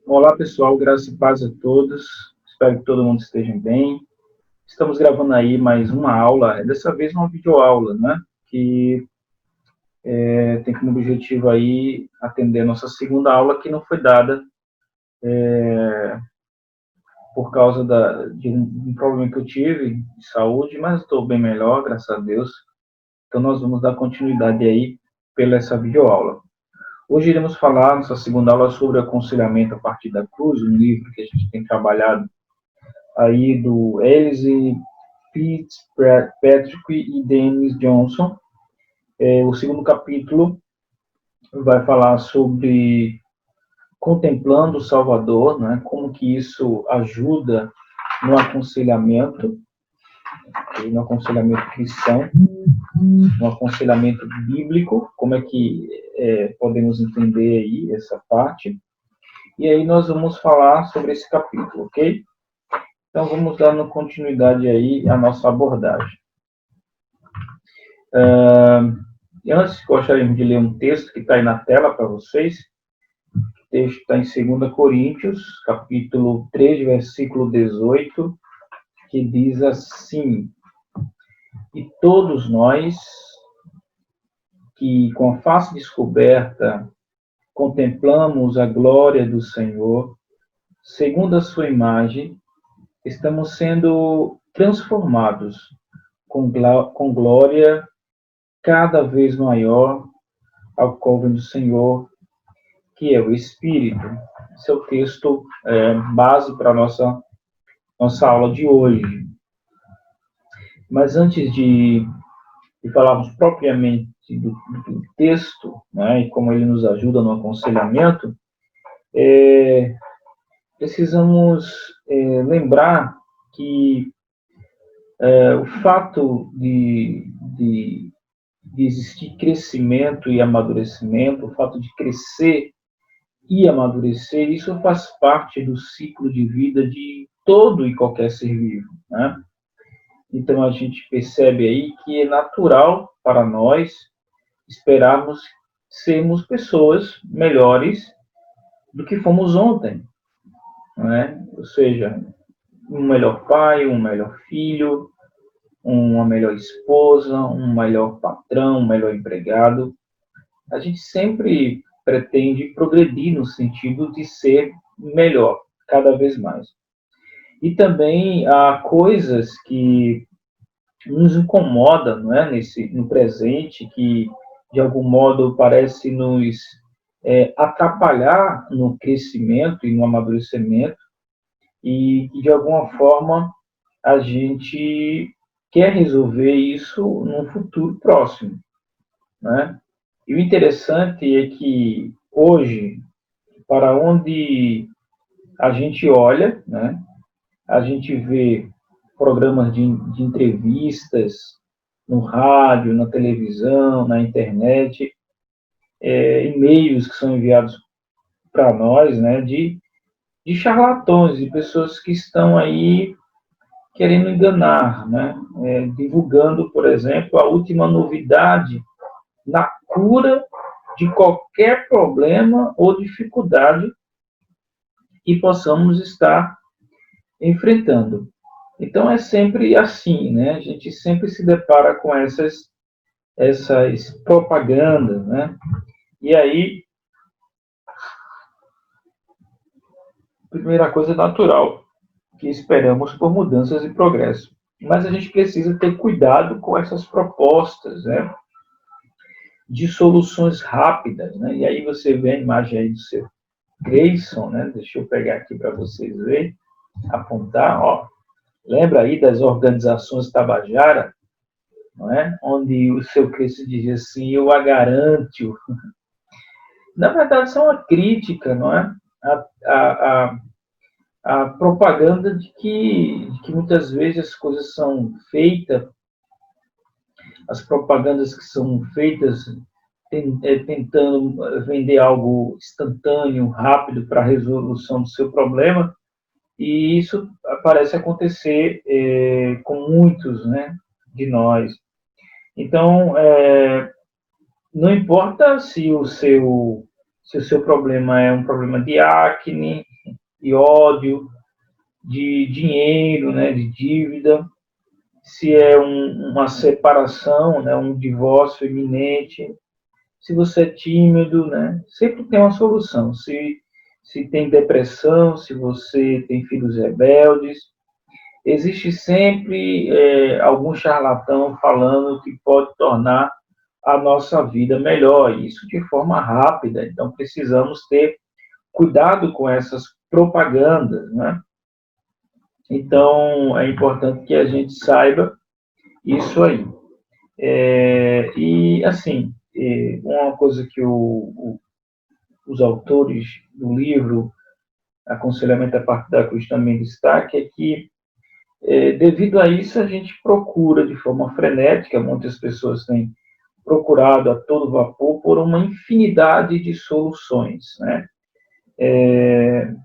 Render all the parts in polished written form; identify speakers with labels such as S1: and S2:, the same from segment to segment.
S1: Olá, pessoal, graça e paz a todos. Espero que todo mundo esteja bem. Estamos gravando aí mais uma aula, dessa vez uma videoaula, né? Que tem como objetivo aí atender a nossa segunda aula que não foi dada por causa de um problema que eu tive de saúde, mas estou bem melhor, graças a Deus. Então nós vamos dar continuidade aí pela essa videoaula. Hoje iremos falar, nessa segunda aula, sobre aconselhamento a partir da cruz, um livro que a gente tem trabalhado aí do Alice Fitzpatrick e Dennis Johnson. O segundo capítulo vai falar sobre contemplando o Salvador, né, como que isso ajuda no aconselhamento cristão, no aconselhamento bíblico, como é que podemos entender aí essa parte. E aí nós vamos falar sobre esse capítulo, ok? Então vamos dando continuidade aí à nossa abordagem. Antes, gostaríamos de ler um texto que está aí na tela para vocês. O texto está em 2 Coríntios, capítulo 3, versículo 18, que diz assim: E todos nós, que com a face descoberta contemplamos a glória do Senhor, segundo a sua imagem, estamos sendo transformados com glória cada vez maior ao qual do Senhor, que é o Espírito. Esse é o texto base para a nossa aula de hoje. Mas antes de falarmos propriamente do texto, né, e como ele nos ajuda no aconselhamento, precisamos lembrar que o fato de existir crescimento e amadurecimento, o fato de crescer e amadurecer, isso faz parte do ciclo de vida de todo e qualquer ser vivo, né? Então a gente percebe aí que é natural para nós esperarmos sermos pessoas melhores do que fomos ontem, né? Ou seja, um melhor pai, um melhor filho, uma melhor esposa, um melhor patrão, um melhor empregado. A gente sempre pretende progredir no sentido de ser melhor, cada vez mais. E também há coisas que nos incomodam, não é? No presente, que de algum modo parece nos atrapalhar no crescimento e no amadurecimento, e de alguma forma a gente quer resolver isso num futuro próximo, né? E o interessante é que hoje, para onde a gente olha, né, a gente vê programas de entrevistas no rádio, na televisão, na internet, e-mails que são enviados para nós, né, de charlatões, de pessoas que estão aí querendo enganar, né, divulgando, por exemplo, a última novidade na cura de qualquer problema ou dificuldade que possamos estar enfrentando. Então é sempre assim, né? A gente sempre se depara com essas propagandas, né? E aí, primeira coisa natural, que esperamos por mudanças e progresso. Mas a gente precisa ter cuidado com essas propostas, né, de soluções rápidas, né? E aí você vê a imagem aí do seu Grayson, né? Deixa eu pegar aqui para vocês verem, apontar, ó. Lembra aí das organizações Tabajara, não é? Onde o seu Cristo dizia assim: eu a garanto. Na verdade, isso é uma crítica, não é? A propaganda de que muitas vezes as coisas são feitas, as propagandas que são feitas tentando vender algo instantâneo, rápido para a resolução do seu problema, e isso parece acontecer com muitos, né, de nós. Então, não importa se o seu problema é um problema de acne, de ódio, de dinheiro, né, de dívida, se é uma separação, né, um divórcio iminente, se você é tímido, né, sempre tem uma solução. Se tem depressão, se você tem filhos rebeldes, existe sempre algum charlatão falando que pode tornar a nossa vida melhor, isso de forma rápida. Então, precisamos ter cuidado com essas propagandas, né? Então, é importante que a gente saiba isso aí. E, assim, uma coisa que os autores do livro Aconselhamento a Partir da Cruz também destacam é que, devido a isso, a gente procura de forma frenética, muitas pessoas têm procurado a todo vapor por uma infinidade de soluções, né?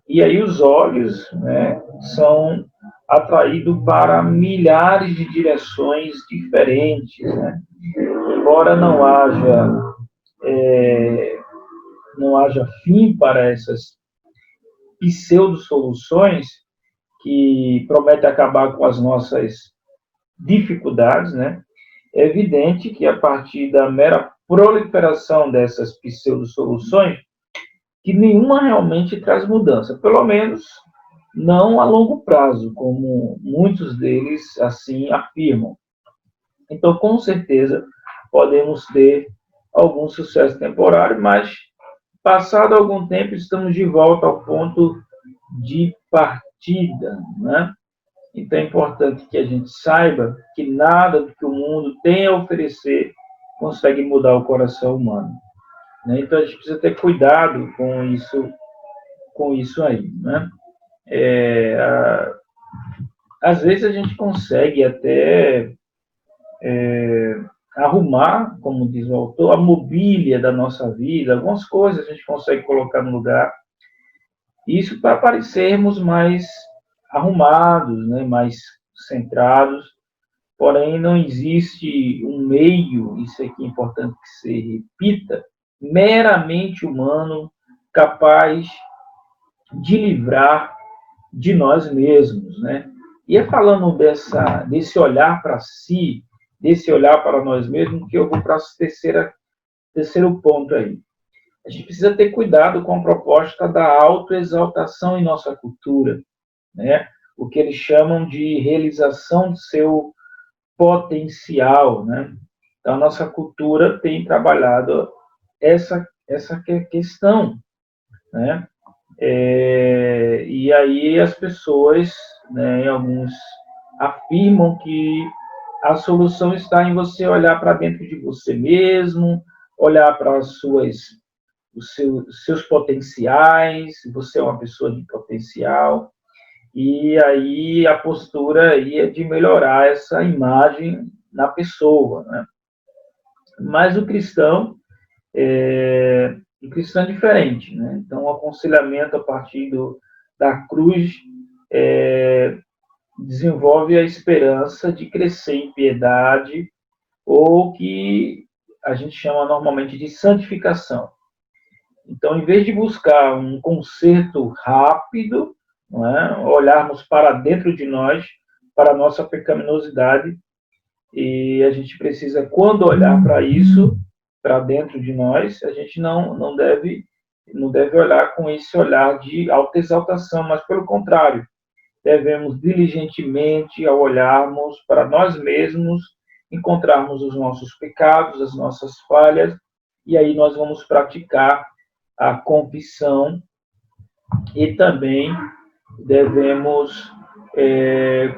S1: E aí os olhos, né, são atraídos para milhares de direções diferentes, né? Embora não haja fim para essas pseudo-soluções que prometem acabar com as nossas dificuldades, né? É evidente que a partir da mera proliferação dessas pseudo-soluções, que nenhuma realmente traz mudança, pelo menos não a longo prazo, como muitos deles assim afirmam. Então, com certeza, podemos ter algum sucesso temporário, mas passado algum tempo estamos de volta ao ponto de partida, né? Então é importante que a gente saiba que nada do que o mundo tem a oferecer consegue mudar o coração humano, né? Então a gente precisa ter cuidado com isso aí, né? Às vezes a gente consegue até arrumar, como diz o autor, a mobília da nossa vida, algumas coisas a gente consegue colocar no lugar, isso para parecermos mais arrumados, né, mais centrados, porém não existe um meio, isso aqui é importante que se repita, meramente humano, capaz de livrar de nós mesmos, né? E é falando desse olhar para si, desse olhar para nós mesmos, que eu vou para o terceiro ponto aí. A gente precisa ter cuidado com a proposta da autoexaltação em nossa cultura, né? O que eles chamam de realização do seu potencial, né? Então, a nossa cultura tem trabalhado essa questão, né? E aí as pessoas, né, alguns afirmam que a solução está em você olhar para dentro de você mesmo, olhar para os seus potenciais, você é uma pessoa de potencial, e aí a postura aí é de melhorar essa imagem na pessoa, né? Mas o cristão é diferente, né? Então, o aconselhamento a partir da cruz desenvolve a esperança de crescer em piedade, ou que a gente chama normalmente de santificação. Então, em vez de buscar um conserto rápido, não é? Olharmos para dentro de nós, para a nossa pecaminosidade, e a gente precisa, quando olhar para isso, para dentro de nós, a gente não deve olhar com esse olhar de autoexaltação, mas pelo contrário, devemos diligentemente, ao olharmos para nós mesmos, encontrarmos os nossos pecados, as nossas falhas, e aí nós vamos praticar a confissão e também devemos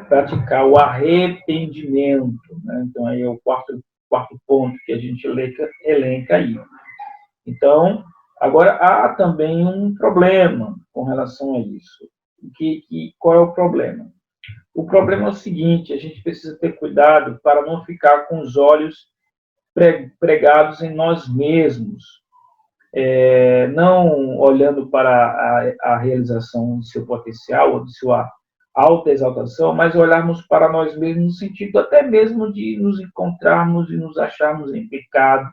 S1: praticar o arrependimento, né? Então, aí é o quarto ponto que a gente elenca aí. Então, agora, há também um problema com relação a isso. Qual é o problema? O problema é o seguinte: a gente precisa ter cuidado para não ficar com os olhos pregados em nós mesmos, não olhando para a realização do seu potencial ou de sua autoexaltação, mas olharmos para nós mesmos no sentido até mesmo de nos encontrarmos e nos acharmos em pecado,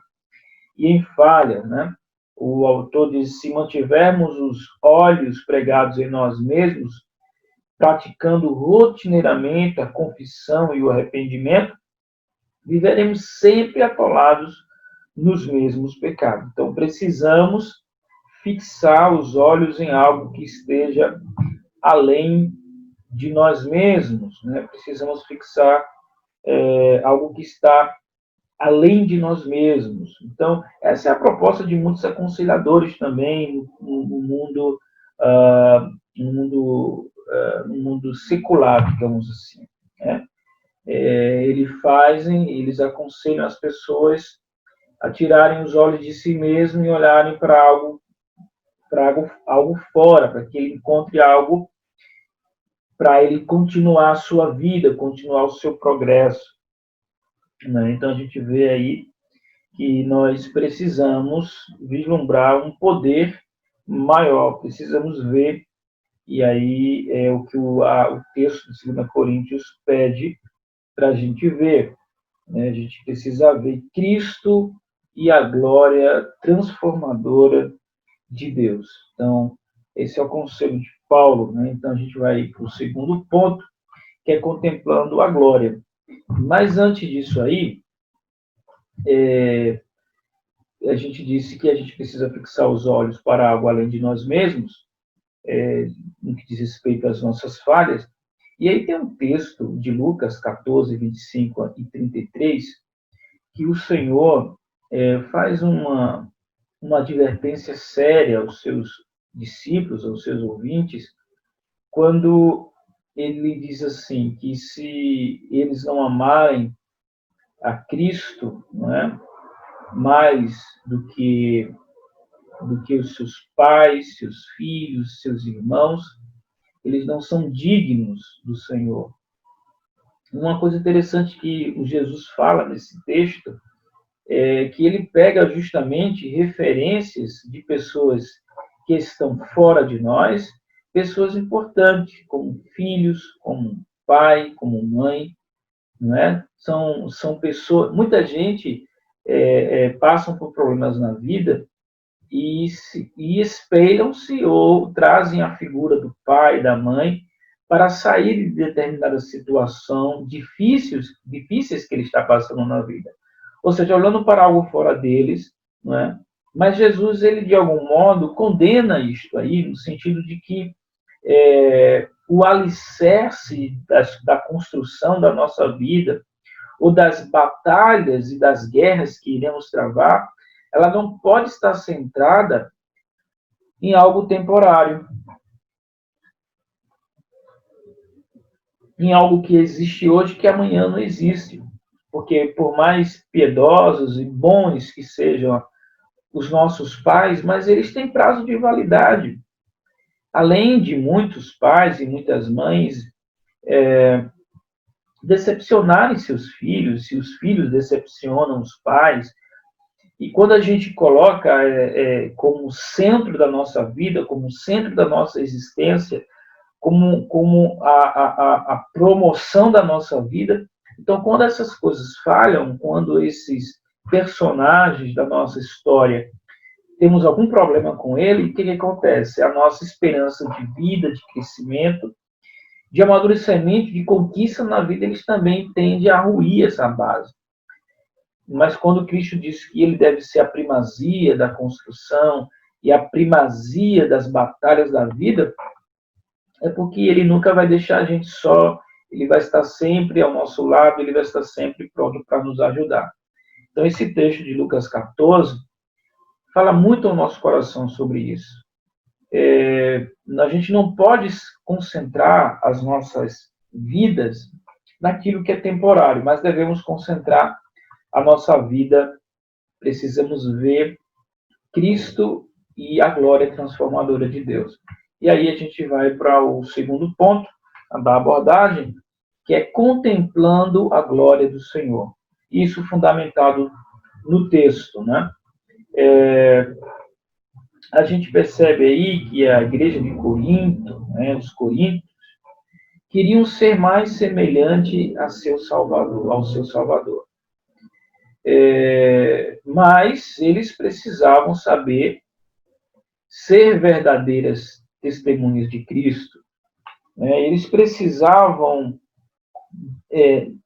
S1: e em falha, né? O autor diz: se mantivermos os olhos pregados em nós mesmos, praticando rotineiramente a confissão e o arrependimento, viveremos sempre atolados nos mesmos pecados. Então, precisamos fixar os olhos em algo que esteja além de nós mesmos, né? Precisamos fixar algo que está além de nós mesmos. Então, essa é a proposta de muitos aconselhadores também no mundo, no mundo secular, digamos assim, né? Eles aconselham as pessoas a tirarem os olhos de si mesmo e olharem para algo fora, para que ele encontre algo para ele continuar a sua vida, continuar o seu progresso, né? Então a gente vê aí que nós precisamos vislumbrar um poder maior, precisamos ver, e aí é o que o texto de 2 Coríntios pede para a gente ver, né? A gente precisa ver Cristo e a glória transformadora de Deus. Então, esse é o conselho de Paulo, né? Então, a gente vai para o segundo ponto, que é contemplando a glória. Mas antes disso aí, a gente disse que a gente precisa fixar os olhos para algo além de nós mesmos, no que diz respeito às nossas falhas. E aí tem um texto de Lucas 14, 25 e 33, que o Senhor faz uma advertência séria aos seus discípulos, aos seus ouvintes, quando ele diz assim, que se eles não amarem a Cristo, não é, mais do que os seus pais, seus filhos, seus irmãos, eles não são dignos do Senhor. Uma coisa interessante que o Jesus fala nesse texto é que ele pega justamente referências de pessoas que estão fora de nós, pessoas importantes, como filhos, como pai, como mãe, não é? São pessoas, muita gente passam por problemas na vida e espelham-se ou trazem a figura do pai, da mãe, para sair de determinada situação difíceis que ele está passando na vida. Ou seja, olhando para algo fora deles, não é? Mas Jesus, ele de algum modo condena isto aí, no sentido de que o alicerce da construção da nossa vida, ou das batalhas e das guerras que iremos travar, ela não pode estar centrada em algo temporário, em algo que existe hoje que amanhã não existe. Porque por mais piedosos e bons que sejam os nossos pais, mas eles têm prazo de validade. Além de muitos pais e muitas mães decepcionarem seus filhos, se os filhos decepcionam os pais, e quando a gente coloca como centro da nossa vida, como centro da nossa existência, como a promoção da nossa vida, então quando essas coisas falham, quando esses personagens da nossa história temos algum problema com ele, o que acontece? A nossa esperança de vida, de crescimento, de amadurecimento, de conquista na vida, eles também tendem a ruir essa base. Mas quando Cristo diz que ele deve ser a primazia da construção e a primazia das batalhas da vida, é porque ele nunca vai deixar a gente só, ele vai estar sempre ao nosso lado, ele vai estar sempre pronto para nos ajudar. Então, esse texto de Lucas 14 fala muito ao nosso coração sobre isso. A gente não pode concentrar as nossas vidas naquilo que é temporário, mas devemos concentrar a nossa vida, precisamos ver Cristo e a glória transformadora de Deus. E aí a gente vai para o segundo ponto da abordagem, que é contemplando a glória do Senhor. Isso fundamentado no texto, né? A gente percebe aí que a igreja de Corinto, né, os coríntios, queriam ser mais semelhante a seu Salvador, ao seu Salvador. Mas eles precisavam saber ser verdadeiras testemunhas de Cristo. Né? Eles precisavam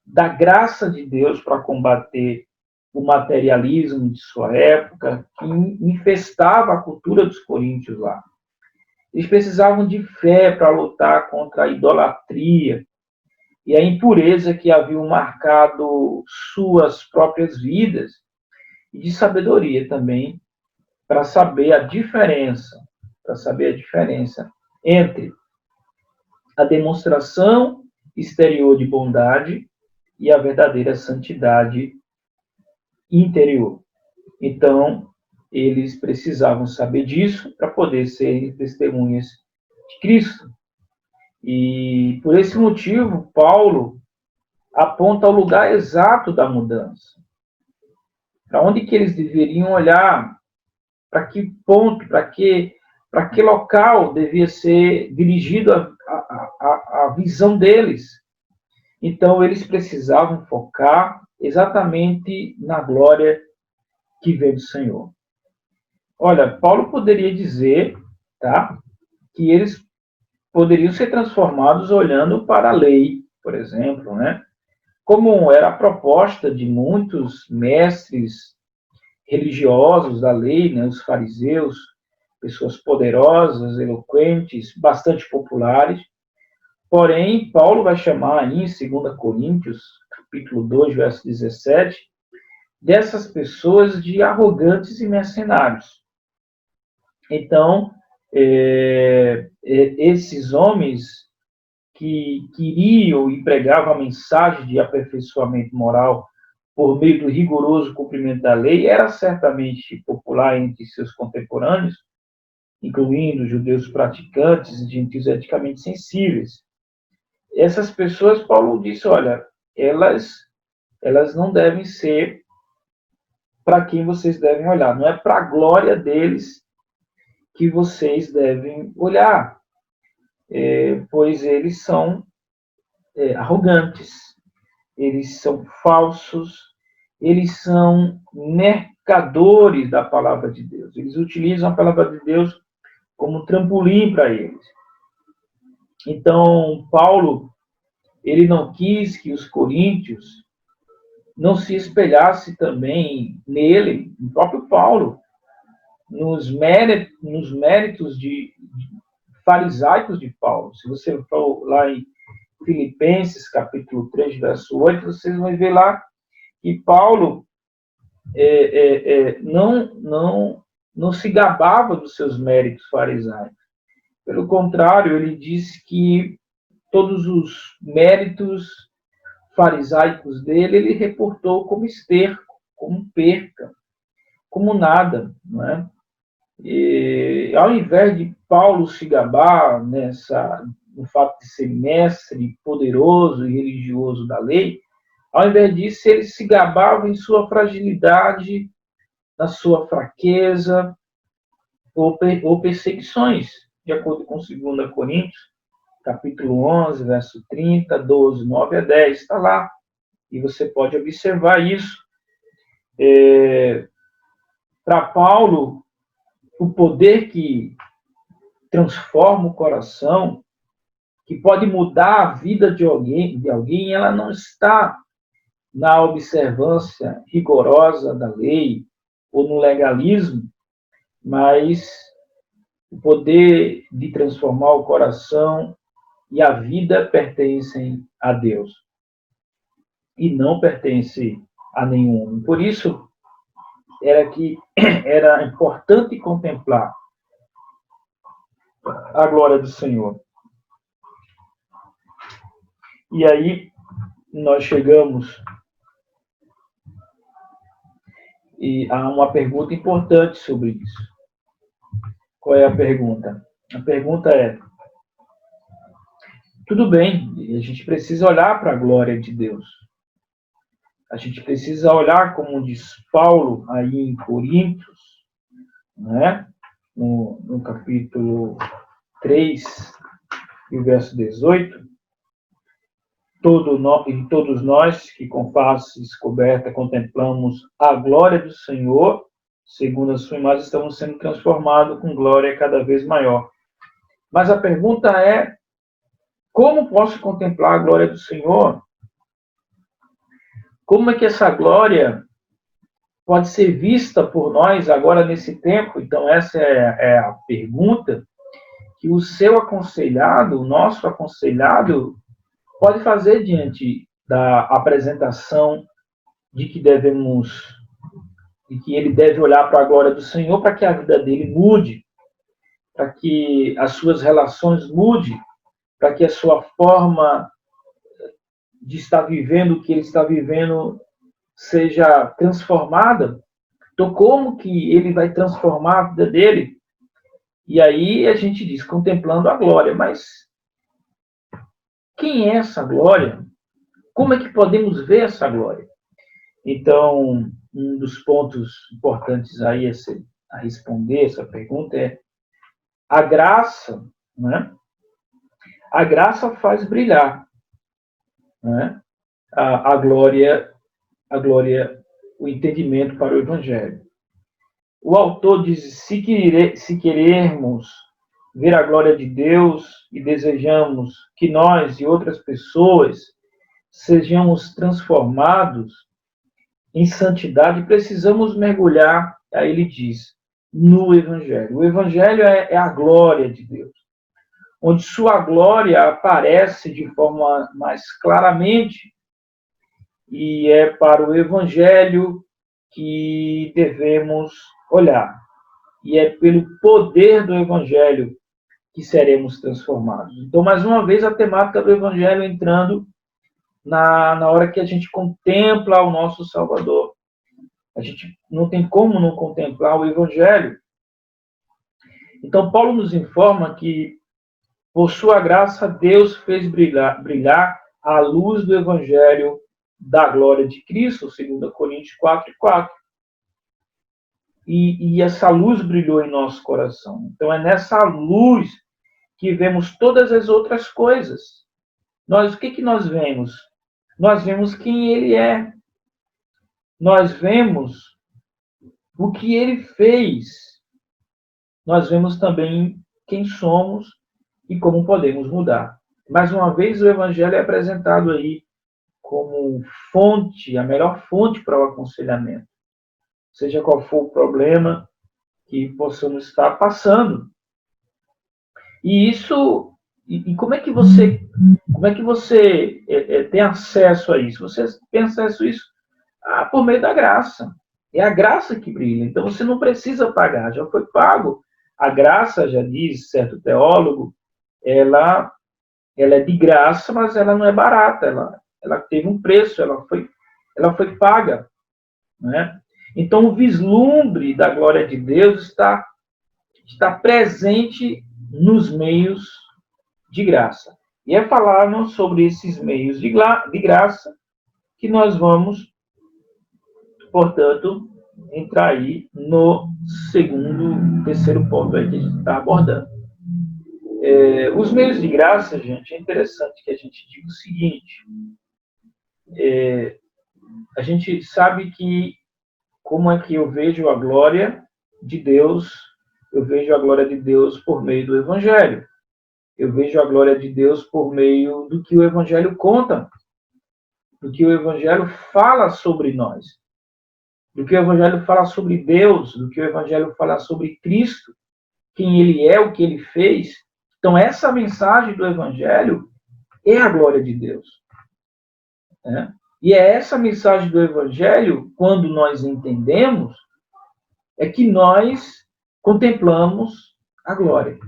S1: da graça de Deus para combater o materialismo de sua época, que infestava a cultura dos coríntios lá. Eles precisavam de fé para lutar contra a idolatria e a impureza que haviam marcado suas próprias vidas, e de sabedoria também, para saber a diferença entre a demonstração exterior de bondade e a verdadeira santidade interior. Então, eles precisavam saber disso para poder ser testemunhas de Cristo. E por esse motivo, Paulo aponta o lugar exato da mudança. Para onde que eles deveriam olhar? Para que ponto, para que local devia ser dirigido a visão deles. Então, eles precisavam focar exatamente na glória que vem do Senhor. Olha, Paulo poderia dizer, tá, que eles poderiam ser transformados olhando para a lei, por exemplo, né? Como era a proposta de muitos mestres religiosos da lei, né, os fariseus, pessoas poderosas, eloquentes, bastante populares. Porém, Paulo vai chamar aí em 2 Coríntios, capítulo 2, verso 17, dessas pessoas de arrogantes e mercenários. Então, esses homens que queriam e pregavam a mensagem de aperfeiçoamento moral por meio do rigoroso cumprimento da lei, era certamente popular entre seus contemporâneos, incluindo judeus praticantes e gentios eticamente sensíveis. Essas pessoas, Paulo disse, olha, elas não devem ser para quem vocês devem olhar, não é para a glória deles que vocês devem olhar, pois eles são arrogantes, eles são falsos, eles são mercadores da palavra de Deus. Eles utilizam a palavra de Deus como trampolim para eles. Então, Paulo, ele não quis que os coríntios não se espelhasse também nele, no próprio Paulo, nos méritos farisaicos de Paulo. Se você for lá em Filipenses, capítulo 3, verso 8, vocês vão ver lá que Paulo não se gabava dos seus méritos farisaicos. Pelo contrário, ele disse que todos os méritos farisaicos dele, ele reportou como esterco, como perca, como nada, não é? E, ao invés de Paulo se gabar no fato de ser mestre poderoso e religioso da lei, ao invés disso, ele se gabava em sua fragilidade, na sua fraqueza ou perseguições, de acordo com 2 Coríntios, capítulo 11, verso 30, 12, 9 a 10, está lá. E você pode observar isso. Para Paulo, o poder que transforma o coração, que pode mudar a vida de alguém, ela não está na observância rigorosa da lei ou no legalismo, mas o poder de transformar o coração e a vida pertencem a Deus e não pertence a nenhum homem. Por isso, era importante contemplar a glória do Senhor. E aí, nós chegamos a uma pergunta importante sobre isso. Qual é a pergunta? A pergunta é: tudo bem, a gente precisa olhar para a glória de Deus. A gente precisa olhar, como diz Paulo aí em Coríntios, né? no capítulo 3, e o verso 18, todos nós que com face descoberta contemplamos a glória do Senhor, segundo a sua imagem, estamos sendo transformados com glória cada vez maior. Mas a pergunta é, como posso contemplar a glória do Senhor? Como é que essa glória pode ser vista por nós agora nesse tempo? Então, essa é a pergunta que o seu aconselhado, o nosso aconselhado, pode fazer diante da apresentação de que ele deve olhar para a glória do Senhor para que a vida dele mude, para que as suas relações mudem, para que a sua forma de estar vivendo o que ele está vivendo seja transformada. Então, como que ele vai transformar a vida dele? E aí a gente diz, contemplando a glória. Mas quem é essa glória? Como é que podemos ver essa glória? Então, um dos pontos importantes aí a responder essa pergunta é a graça, né? A graça faz brilhar, né? A glória, o entendimento para o Evangelho. O autor diz, se querermos ver a glória de Deus e desejamos que nós e outras pessoas sejamos transformados em santidade, precisamos mergulhar, aí ele diz, no Evangelho. O Evangelho é a glória de Deus, onde sua glória aparece de forma mais claramente, e é para o Evangelho que devemos olhar. E é pelo poder do Evangelho que seremos transformados. Então, mais uma vez, a temática do Evangelho entrando na hora que a gente contempla o nosso Salvador. A gente não tem como não contemplar o Evangelho. Então, Paulo nos informa que, por sua graça, Deus fez brilhar a luz do Evangelho da glória de Cristo, 2 Coríntios 4:4. E essa luz brilhou em nosso coração. Então, é nessa luz que vemos todas as outras coisas. O que nós vemos? Nós vemos quem ele é. Nós vemos o que ele fez. Nós vemos também quem somos e como podemos mudar. Mais uma vez, o Evangelho é apresentado aí como fonte, a melhor fonte para o aconselhamento. Seja qual for o problema que possamos estar passando. E isso, como é que você tem acesso a isso? Você tem acesso a isso por meio da graça. É a graça que brilha. Então você não precisa pagar, já foi pago. A graça, já diz certo teólogo, ela é de graça, mas ela não é barata. Ela teve um preço, ela foi paga, né? Então o vislumbre da glória de Deus está presente nos meios de graça. E é falarmos sobre esses meios de graça que nós vamos, portanto, entrar aí no terceiro ponto aí que a gente está abordando. Os meios de graça, gente, é interessante que a gente diga o seguinte, a gente sabe que como é que eu vejo a glória de Deus? Eu vejo a glória de Deus por meio do Evangelho. Eu vejo a glória de Deus por meio do que o Evangelho conta, do que o Evangelho fala sobre nós, do que o Evangelho fala sobre Deus, do que o Evangelho fala sobre Cristo, quem Ele é, o que Ele fez. Então, essa mensagem do Evangelho é a glória de Deus, né? E é essa mensagem do Evangelho, quando nós entendemos, é que nós contemplamos a glória.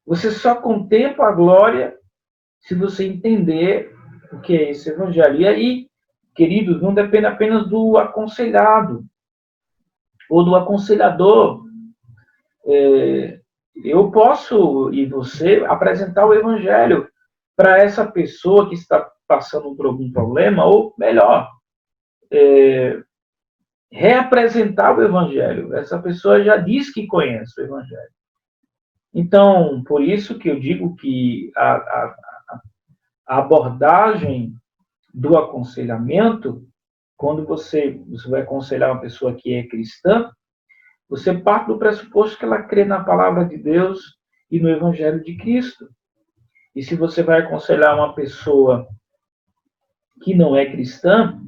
S1: Você só contempla a glória se você entender o que é esse Evangelho. E aí, queridos, não depende apenas do aconselhado ou do aconselhador. Eu posso, e você, apresentar o Evangelho para essa pessoa que está passando por algum problema, ou melhor, reapresentar o Evangelho. Essa pessoa já diz que conhece o Evangelho. Então, por isso que eu digo que A abordagem do aconselhamento, quando você vai aconselhar uma pessoa que é cristã, você parte do pressuposto que ela crê na palavra de Deus e no Evangelho de Cristo. E se você vai aconselhar uma pessoa que não é cristã,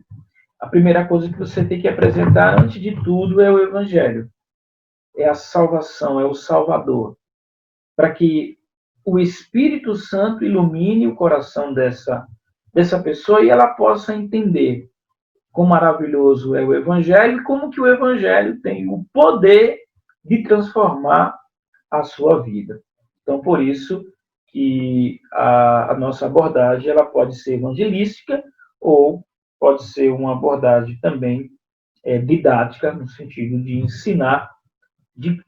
S1: a primeira coisa que você tem que apresentar, antes de tudo, é o Evangelho. É a salvação, é o Salvador. Para que o Espírito Santo ilumine o coração dessa pessoa e ela possa entender quão maravilhoso é o Evangelho e como que o Evangelho tem o poder de transformar a sua vida. Então, por isso que a nossa abordagem ela pode ser evangelística ou pode ser uma abordagem também didática, no sentido de ensinar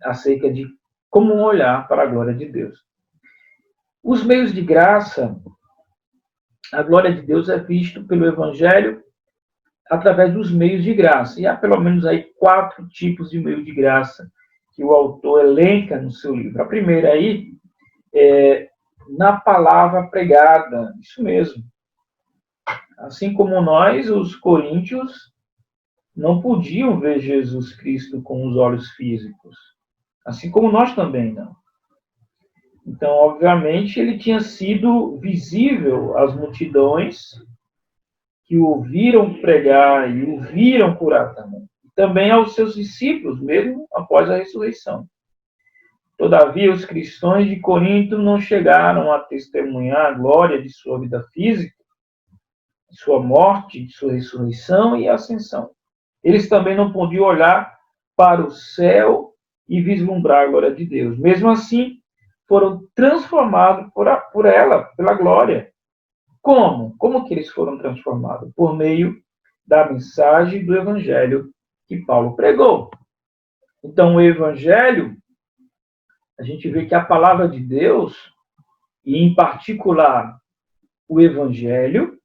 S1: acerca de como olhar para a glória de Deus. Os meios de graça, a glória de Deus é visto pelo Evangelho através dos meios de graça. E há pelo menos aí 4 tipos de meios de graça que o autor elenca no seu livro. A primeira aí é na palavra pregada, isso mesmo. Assim como nós, os coríntios, não podiam ver Jesus Cristo com os olhos físicos. Assim como nós também não. Então, obviamente, ele tinha sido visível às multidões que o ouviram pregar e o viram curar também. Também aos seus discípulos, mesmo após a ressurreição. Todavia, os cristãos de Corinto não chegaram a testemunhar a glória de sua vida física, de sua morte, de sua ressurreição e ascensão. Eles também não podiam olhar para o céu e vislumbrar a glória de Deus. Mesmo assim, foram transformados por ela, pela glória. Como? Como que eles foram transformados? Por meio da mensagem do Evangelho que Paulo pregou. Então, o Evangelho, a gente vê que a palavra de Deus, e em particular o Evangelho,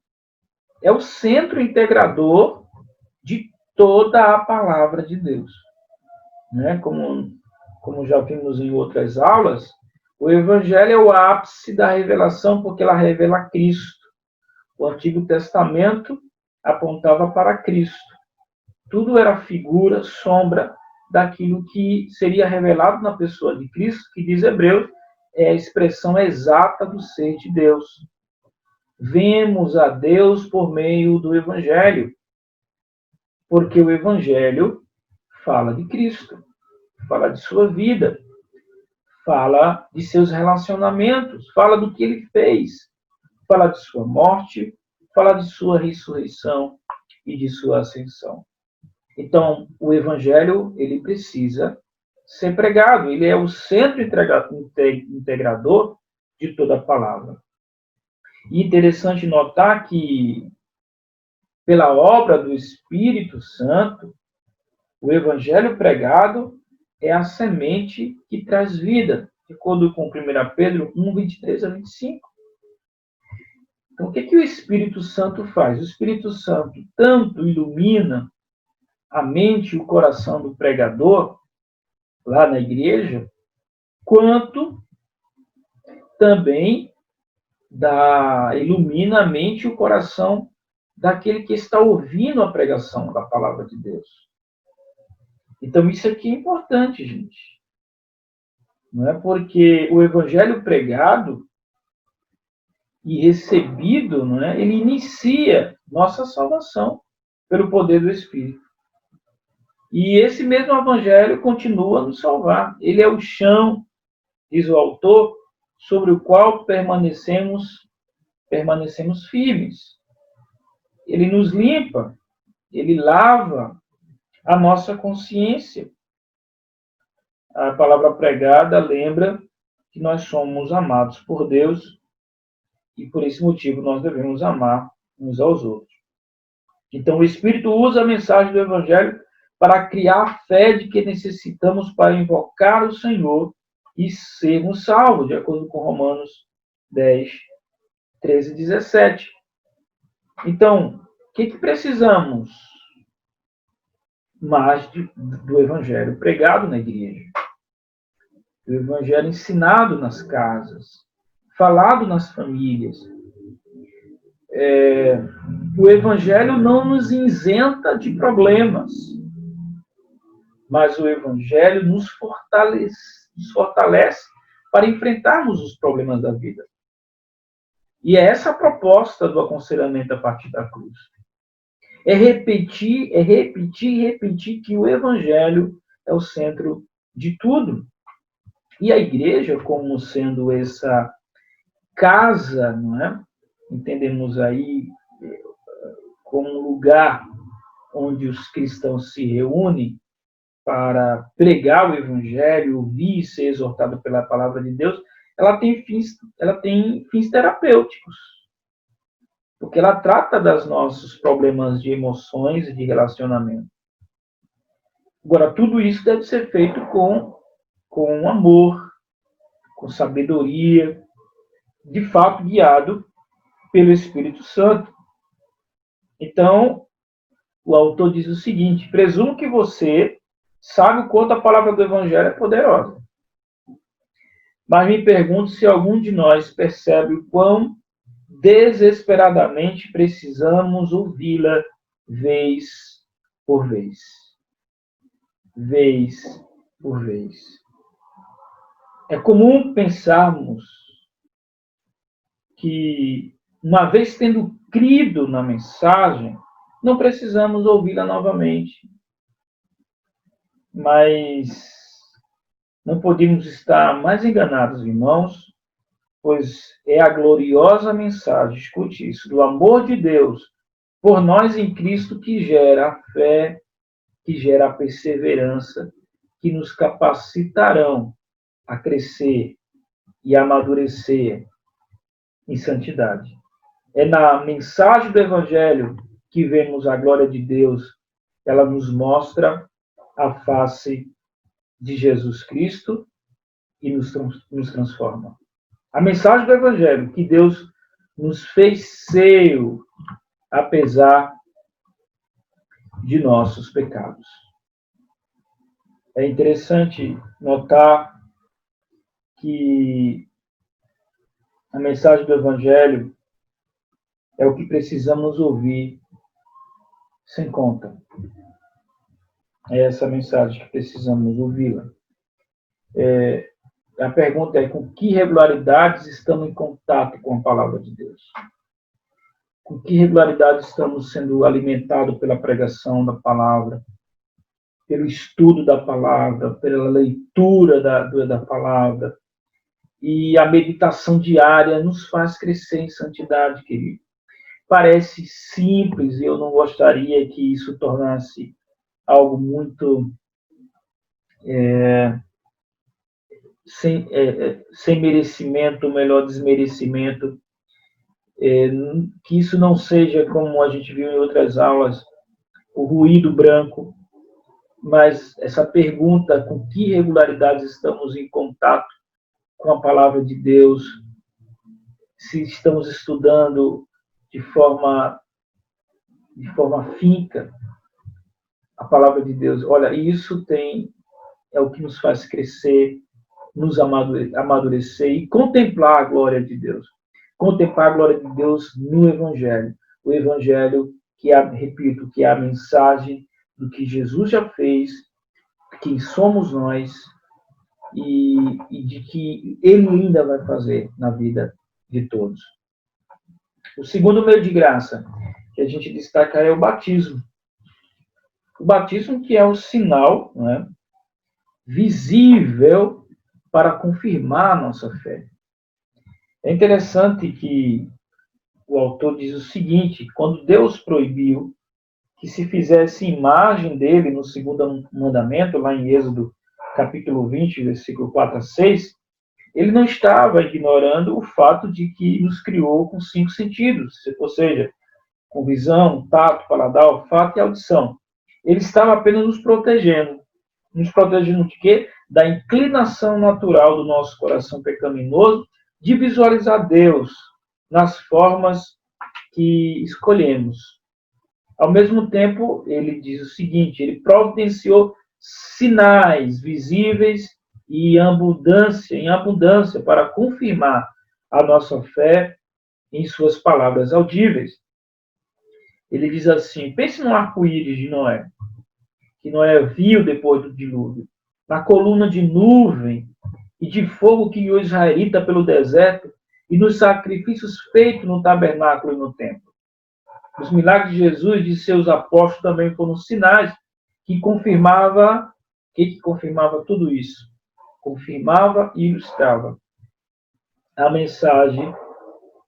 S1: é o centro integrador de toda a palavra de Deus. Né? Como já vimos em outras aulas, o Evangelho é o ápice da revelação, porque ela revela Cristo. O Antigo Testamento apontava para Cristo. Tudo era figura, sombra daquilo que seria revelado na pessoa de Cristo, que diz Hebreus, é a expressão exata do ser de Deus. Vemos a Deus por meio do Evangelho, porque o Evangelho fala de Cristo, fala de sua vida, fala de seus relacionamentos, fala do que ele fez, fala de sua morte, fala de sua ressurreição e de sua ascensão. Então, o Evangelho, ele precisa ser pregado, ele é o centro integrador de toda a palavra. E interessante notar que, pela obra do Espírito Santo, o Evangelho pregado é a semente que traz vida, de acordo com 1 Pedro 1, 23 a 25. Então, o que o Espírito Santo faz? O Espírito Santo tanto ilumina a mente e o coração do pregador, lá na igreja, quanto também ilumina a mente e o coração daquele que está ouvindo a pregação da palavra de Deus. Então, isso aqui é importante, gente. Não é porque o evangelho pregado e recebido, não é, ele inicia nossa salvação pelo poder do Espírito. E esse mesmo evangelho continua a nos salvar. Ele é o chão, diz o autor, sobre o qual permanecemos firmes. Ele nos limpa, ele lava a nossa consciência. A palavra pregada lembra que nós somos amados por Deus e por esse motivo nós devemos amar uns aos outros. Então o Espírito usa a mensagem do Evangelho para criar a fé de que necessitamos para invocar o Senhor e sermos salvos, de acordo com Romanos 10, 13 e 17. Então, o que precisamos? Mais do Evangelho pregado na igreja. O Evangelho ensinado nas casas, falado nas famílias. o Evangelho não nos isenta de problemas, mas o Evangelho nos fortalece para enfrentarmos os problemas da vida. E é essa a proposta do aconselhamento a partir da cruz. É repetir que o Evangelho é o centro de tudo. E a igreja, como sendo essa casa, não é? Entendemos aí como um lugar onde os cristãos se reúnem para pregar o Evangelho, ouvir e ser exortado pela palavra de Deus, ela tem fins terapêuticos. Porque ela trata dos nossos problemas de emoções e de relacionamento. Agora, tudo isso deve ser feito com amor, com sabedoria, de fato guiado pelo Espírito Santo. Então, o autor diz o seguinte: presumo que você sabe o quanto a palavra do Evangelho é poderosa. Mas me pergunto se algum de nós percebe o quão desesperadamente precisamos ouvi-la vez por vez. Vez por vez. É comum pensarmos que, uma vez tendo crido na mensagem, não precisamos ouvi-la novamente. Mas não podemos estar mais enganados, irmãos, pois é a gloriosa mensagem, escute isso, do amor de Deus por nós em Cristo que gera a fé, que gera a perseverança, que nos capacitarão a crescer e amadurecer em santidade. É na mensagem do Evangelho que vemos a glória de Deus. Ela nos mostra a face de Jesus Cristo e nos transforma. A mensagem do Evangelho, que Deus nos fez seu, apesar de nossos pecados. É interessante notar que a mensagem do Evangelho é o que precisamos ouvir sem conta. É essa mensagem que precisamos ouvi-la. A pergunta é: com que regularidades estamos em contato com a palavra de Deus? Com que regularidade estamos sendo alimentados pela pregação da palavra, pelo estudo da palavra, pela leitura da palavra? E a meditação diária nos faz crescer em santidade, querido. Parece simples, e eu não gostaria que isso tornasse algo muito sem merecimento, melhor desmerecimento, que isso não seja, como a gente viu em outras aulas, o ruído branco, mas essa pergunta: com que regularidade estamos em contato com a palavra de Deus, se estamos estudando de forma afinca a palavra de Deus. Olha, isso é o que nos faz crescer, nos amadurecer e contemplar a glória de Deus. Contemplar a glória de Deus no Evangelho. O Evangelho que repito, que é a mensagem do que Jesus já fez, quem somos nós e de que Ele ainda vai fazer na vida de todos. O segundo meio de graça que a gente destaca é o batismo. O batismo, que é o sinal, né, visível para confirmar a nossa fé. É interessante que o autor diz o seguinte: quando Deus proibiu que se fizesse imagem dele no segundo mandamento, lá em Êxodo capítulo 20, versículo 4 a 6, ele não estava ignorando o fato de que nos criou com 5 sentidos, ou seja, com visão, tato, paladar, olfato e audição. Ele estava apenas nos protegendo. Nos protegendo de quê? Da inclinação natural do nosso coração pecaminoso de visualizar Deus nas formas que escolhemos. Ao mesmo tempo, ele diz o seguinte: ele providenciou sinais visíveis e em abundância para confirmar a nossa fé em suas palavras audíveis. Ele diz assim: pense no arco-íris de Noé, que Noé viu depois do dilúvio, na coluna de nuvem e de fogo que guiou israelita pelo deserto e nos sacrifícios feitos no tabernáculo e no templo. Os milagres de Jesus e de seus apóstolos também foram sinais que confirmava tudo isso. Confirmava e ilustrava a mensagem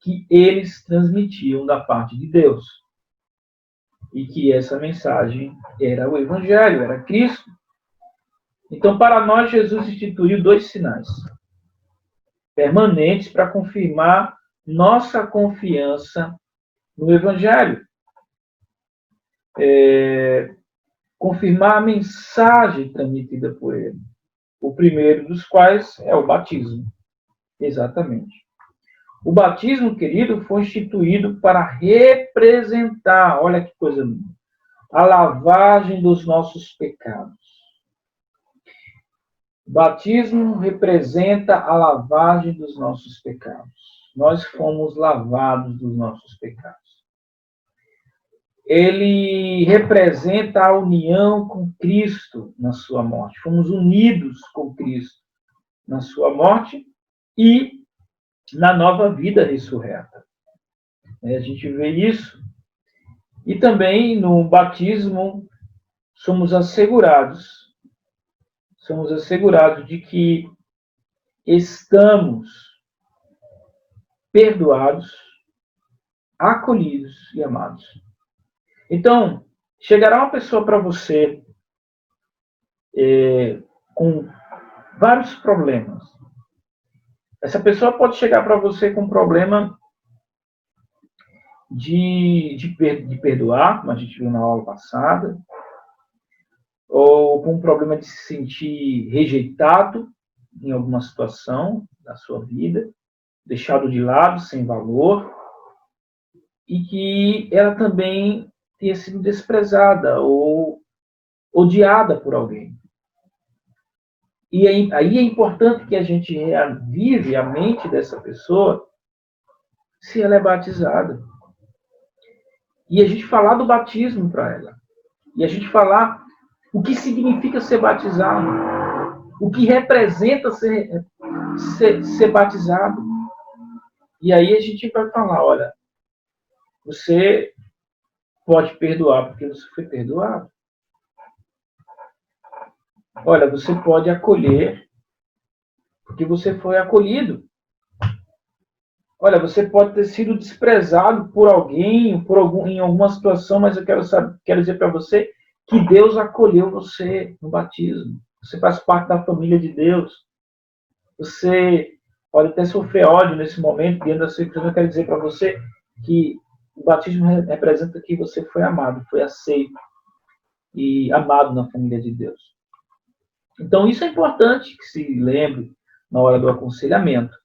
S1: que eles transmitiam da parte de Deus. E que essa mensagem era o Evangelho, era Cristo. Então, para nós, Jesus instituiu 2 sinais permanentes para confirmar nossa confiança no Evangelho. Confirmar a mensagem transmitida por ele. O primeiro dos quais é o batismo. Exatamente. O batismo, querido, foi instituído para representar, olha que coisa linda, a lavagem dos nossos pecados. O batismo representa a lavagem dos nossos pecados. Nós fomos lavados dos nossos pecados. Ele representa a união com Cristo na sua morte. Fomos unidos com Cristo na sua morte e na nova vida ressurreta. A gente vê isso. E também no batismo somos assegurados de que estamos perdoados, acolhidos e amados. Então, chegará uma pessoa para você com vários problemas. Essa pessoa pode chegar para você com um problema de perdoar, como a gente viu na aula passada, ou com um problema de se sentir rejeitado em alguma situação da sua vida, deixado de lado, sem valor, e que ela também tenha sido desprezada ou odiada por alguém. E aí é importante que a gente reavive a mente dessa pessoa se ela é batizada. E a gente falar do batismo para ela. E a gente falar o que significa ser batizado. O que representa ser batizado. E aí a gente vai falar, olha, você pode perdoar porque você foi perdoado. Olha, você pode acolher porque você foi acolhido. Olha, você pode ter sido desprezado por alguém, em alguma situação, mas eu quero dizer para você que Deus acolheu você no batismo. Você faz parte da família de Deus. Você pode até sofrer ódio nesse momento, diante da circunstância. Eu quero dizer para você que o batismo representa que você foi amado, foi aceito e amado na família de Deus. Então, isso é importante que se lembre na hora do aconselhamento.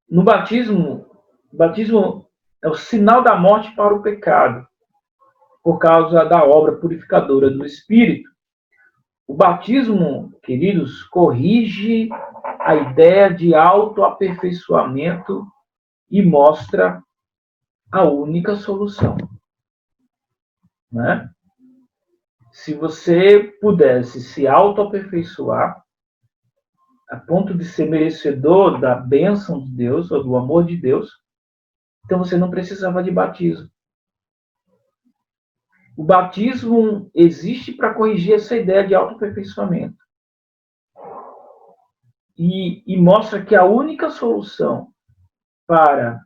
S1: No batismo é o sinal da morte para o pecado, por causa da obra purificadora do Espírito. O batismo, queridos, corrige a ideia de autoaperfeiçoamento e mostra a única solução. Né? Se você pudesse se autoaperfeiçoar, a ponto de ser merecedor da bênção de Deus, ou do amor de Deus, então você não precisava de batismo. O batismo existe para corrigir essa ideia de autoaperfeiçoamento. E mostra que a única solução para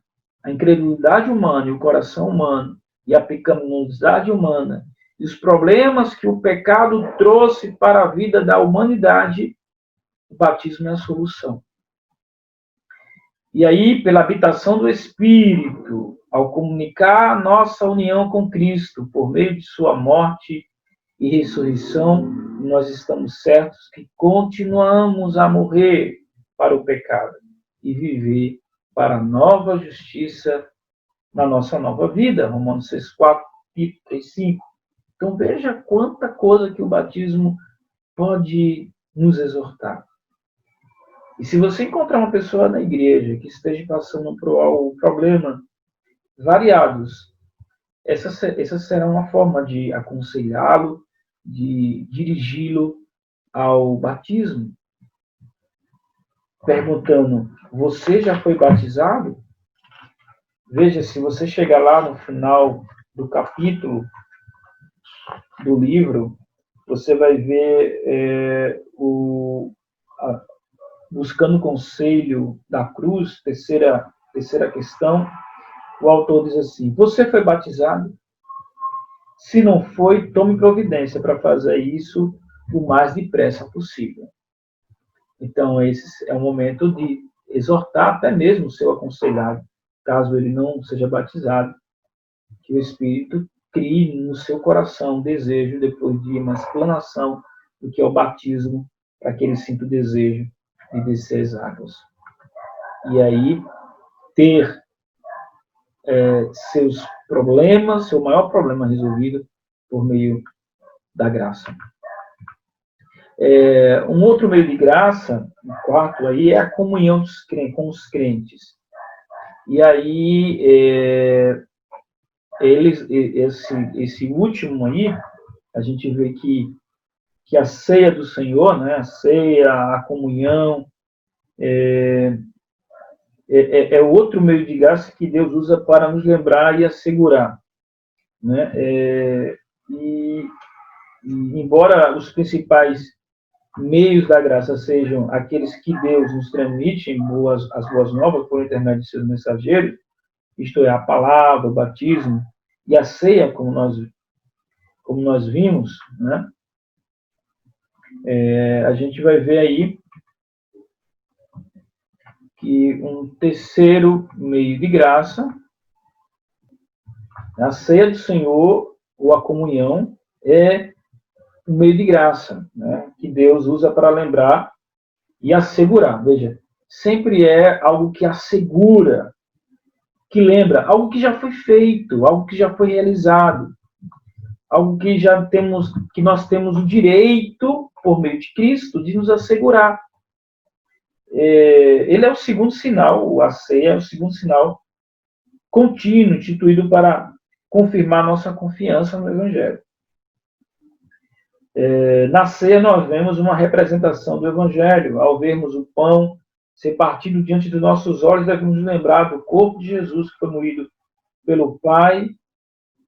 S1: a incredulidade humana e o coração humano, e a pecaminosidade humana, e os problemas que o pecado trouxe para a vida da humanidade, o batismo é a solução. E aí, pela habitação do Espírito, ao comunicar nossa união com Cristo, por meio de sua morte e ressurreição, nós estamos certos que continuamos a morrer para o pecado e viver para a nova justiça na nossa nova vida. Romanos 6,4, 3,5. Então, veja quanta coisa que o batismo pode nos exortar. E se você encontrar uma pessoa na igreja que esteja passando por problemas variados, essa será uma forma de aconselhá-lo, de dirigi-lo ao batismo, perguntando: você já foi batizado? Veja, se você chegar lá no final do capítulo do livro, você vai ver buscando conselho da cruz, terceira questão, o autor diz assim: você foi batizado? Se não foi, tome providência para fazer isso o mais depressa possível. Então, esse é o momento de exortar até mesmo o seu aconselhado, caso ele não seja batizado, que o Espírito crie no seu coração desejo, depois de uma explanação do que é o batismo, para que ele sinta o desejo de descer as águas. E aí, ter seus problemas, seu maior problema resolvido por meio da graça. Um outro meio de graça, o quarto aí, é a comunhão com os crentes. E aí, esse último aí, a gente vê que a ceia do Senhor, né, a ceia, a comunhão, é outro meio de graça que Deus usa para nos lembrar e assegurar. Né? E embora os principais meios da graça sejam aqueles que Deus nos transmite, as boas novas, por intermédio de seus mensageiros, isto é, a palavra, o batismo e a ceia, como nós vimos, né? A gente vai ver aí que um terceiro meio de graça, a ceia do Senhor, ou a comunhão, é um meio de graça, né, que Deus usa para lembrar e assegurar. Veja, sempre é algo que assegura, que lembra, algo que já foi feito, algo que já foi realizado, algo que nós temos o direito, por meio de Cristo, de nos assegurar. Ele é o segundo sinal, a ceia é o segundo sinal contínuo, instituído para confirmar nossa confiança no Evangelho. Na ceia nós vemos uma representação do Evangelho. Ao vermos o pão ser partido diante dos nossos olhos, devemos nos lembrar do corpo de Jesus que foi moído pelo Pai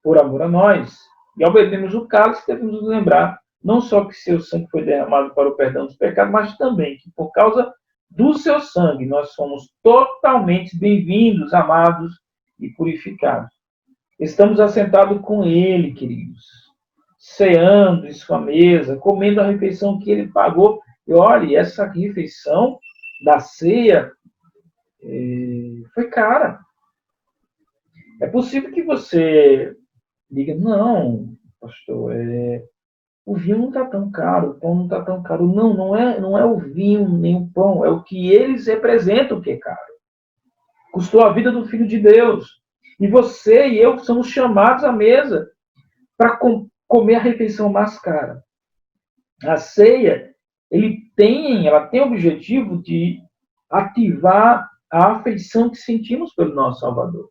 S1: por amor a nós. E ao bebermos o cálice, devemos nos lembrar não só que seu sangue foi derramado para o perdão dos pecados, mas também que por causa do seu sangue nós somos totalmente bem-vindos, amados e purificados. Estamos assentados com Ele, queridos, ceando em sua mesa, comendo a refeição que Ele pagou. E olhe, essa refeição da ceia foi cara. É possível que você diga: não, pastor, o vinho não está tão caro, o pão não está tão caro. Não, não é o vinho nem o pão, é o que eles representam que é caro. Custou a vida do Filho de Deus. E você e eu somos chamados à mesa para comer a refeição mais cara. A ceia, ela tem o objetivo de ativar a afeição que sentimos pelo nosso Salvador.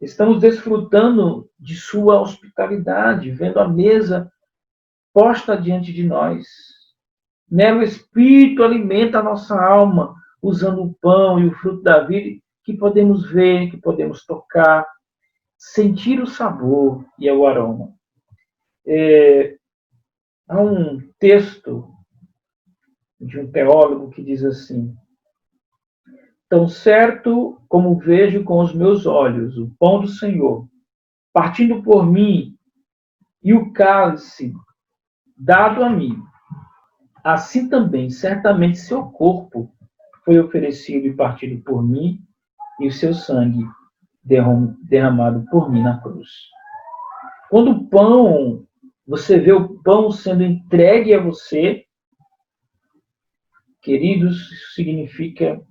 S1: Estamos desfrutando de sua hospitalidade, vendo a mesa posta diante de nós. Nela o Espírito alimenta a nossa alma, usando o pão e o fruto da vida, que podemos ver, que podemos tocar, sentir o sabor e o aroma. Há um texto de um teólogo que diz assim: tão certo como vejo com os meus olhos o pão do Senhor, partindo por mim, e o cálice dado a mim, assim também, certamente, seu corpo foi oferecido e partido por mim, e o seu sangue derramado por mim na cruz. Quando o pão, você vê o pão sendo entregue a você, queridos, isso significa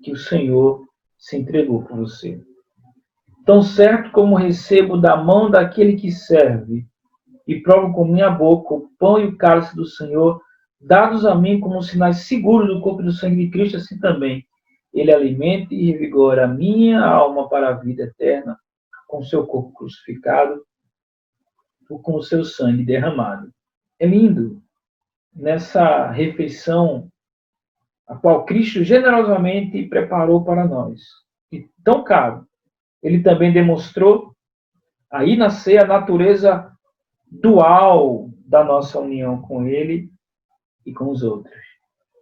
S1: que o Senhor se entregou por você. Tão certo como recebo da mão daquele que serve e provo com minha boca o pão e o cálice do Senhor, dados a mim como sinais seguros do corpo e do sangue de Cristo, assim também ele alimenta e revigora a minha alma para a vida eterna, com seu corpo crucificado, ou com o seu sangue derramado. É lindo nessa refeição a qual Cristo generosamente preparou para nós. E tão caro, ele também demonstrou aí na ceia a natureza dual da nossa união com ele e com os outros.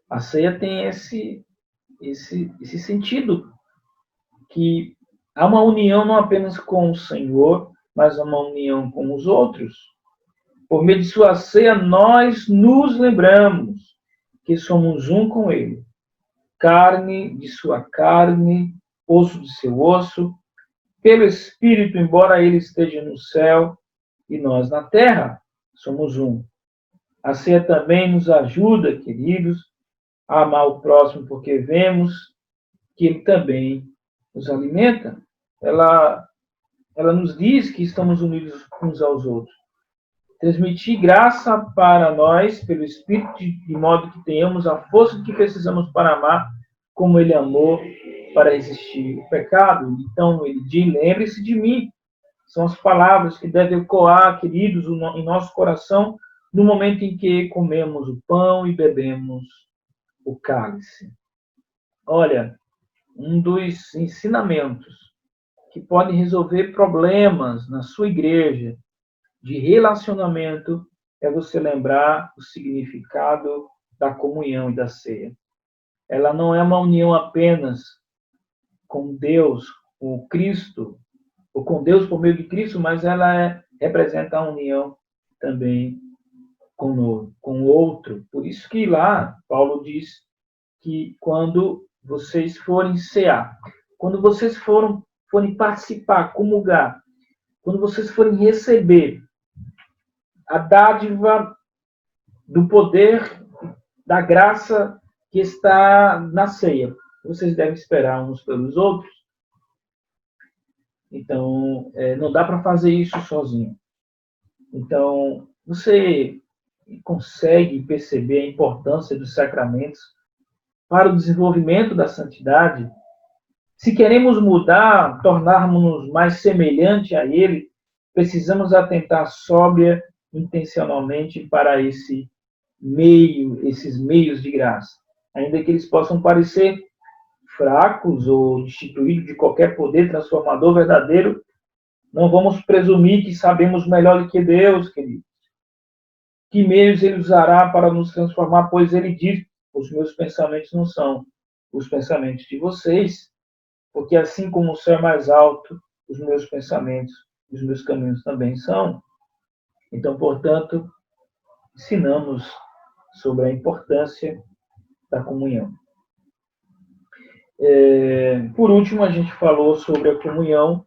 S1: A ceia tem esse sentido, que há uma união não apenas com o Senhor, mas uma união com os outros. Por meio de sua ceia, nós nos lembramos que somos um com ele. Carne de sua carne, osso de seu osso, pelo Espírito, embora ele esteja no céu e nós na terra, somos um. A ceia também nos ajuda, queridos, a amar o próximo, porque vemos que ele também nos alimenta. Ela nos diz que estamos unidos uns aos outros. Transmitir graça para nós pelo Espírito, de modo que tenhamos a força que precisamos para amar, como ele amou, para resistir o pecado. Então, ele diz, lembre-se de mim. São as palavras que devem ecoar, queridos, em nosso coração, no momento em que comemos o pão e bebemos o cálice. Olha, um dos ensinamentos que pode resolver problemas na sua igreja de relacionamento é você lembrar o significado da comunhão e da ceia. Ela não é uma união apenas com Deus, com o Cristo, ou com Deus por meio de Cristo, mas ela representa a união também com o outro. Por isso que lá Paulo diz que quando vocês forem cear, quando vocês forem participar, comungar, quando vocês forem receber a dádiva do poder, da graça que está na ceia, vocês devem esperar uns pelos outros. Então, não dá para fazer isso sozinho. Então, você consegue perceber a importância dos sacramentos para o desenvolvimento da santidade? Se queremos mudar, tornarmos-nos mais semelhantes a Ele, precisamos atentar sóbria, intencionalmente para esses meios de graça. Ainda que eles possam parecer fracos ou destituídos de qualquer poder transformador verdadeiro, não vamos presumir que sabemos melhor do que Deus, queridos. Que meios Ele usará para nos transformar, pois Ele diz, os meus pensamentos não são os pensamentos de vocês, porque assim como o céu é mais alto, os meus pensamentos, os meus caminhos também são. Então, portanto, ensinamos sobre a importância da comunhão. Por último, a gente falou sobre a comunhão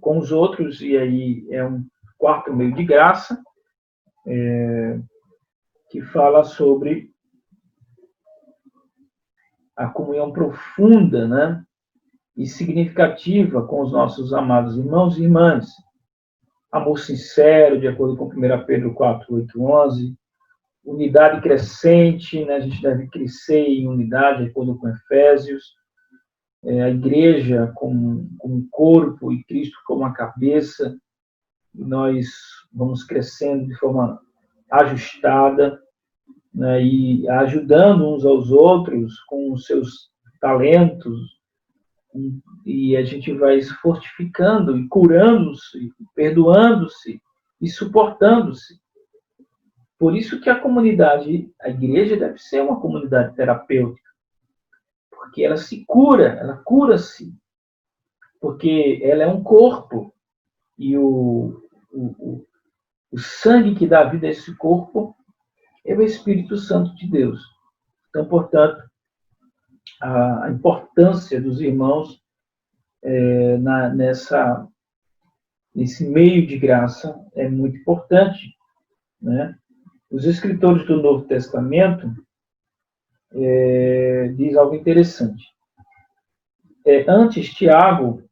S1: com os outros, e aí é um quarto meio de graça, que fala sobre a comunhão profunda, né, e significativa com os nossos amados irmãos e irmãs. Amor sincero, de acordo com 1 Pedro 4, 8, 11. Unidade crescente, né, a gente deve crescer em unidade, de acordo com Efésios. A igreja como um corpo e Cristo como a cabeça. E nós vamos crescendo de forma ajustada, né, e ajudando uns aos outros com os seus talentos, e a gente vai se fortificando e curando-se, perdoando-se e suportando-se. Por isso que a comunidade, a igreja deve ser uma comunidade terapêutica, porque ela se cura, ela cura-se, porque ela é um corpo, e o sangue que dá vida a esse corpo é o Espírito Santo de Deus. Então, portanto, a importância dos irmãos nesse meio de graça é muito importante, né? Os escritores do Novo Testamento diz algo interessante. Antes, Tiago,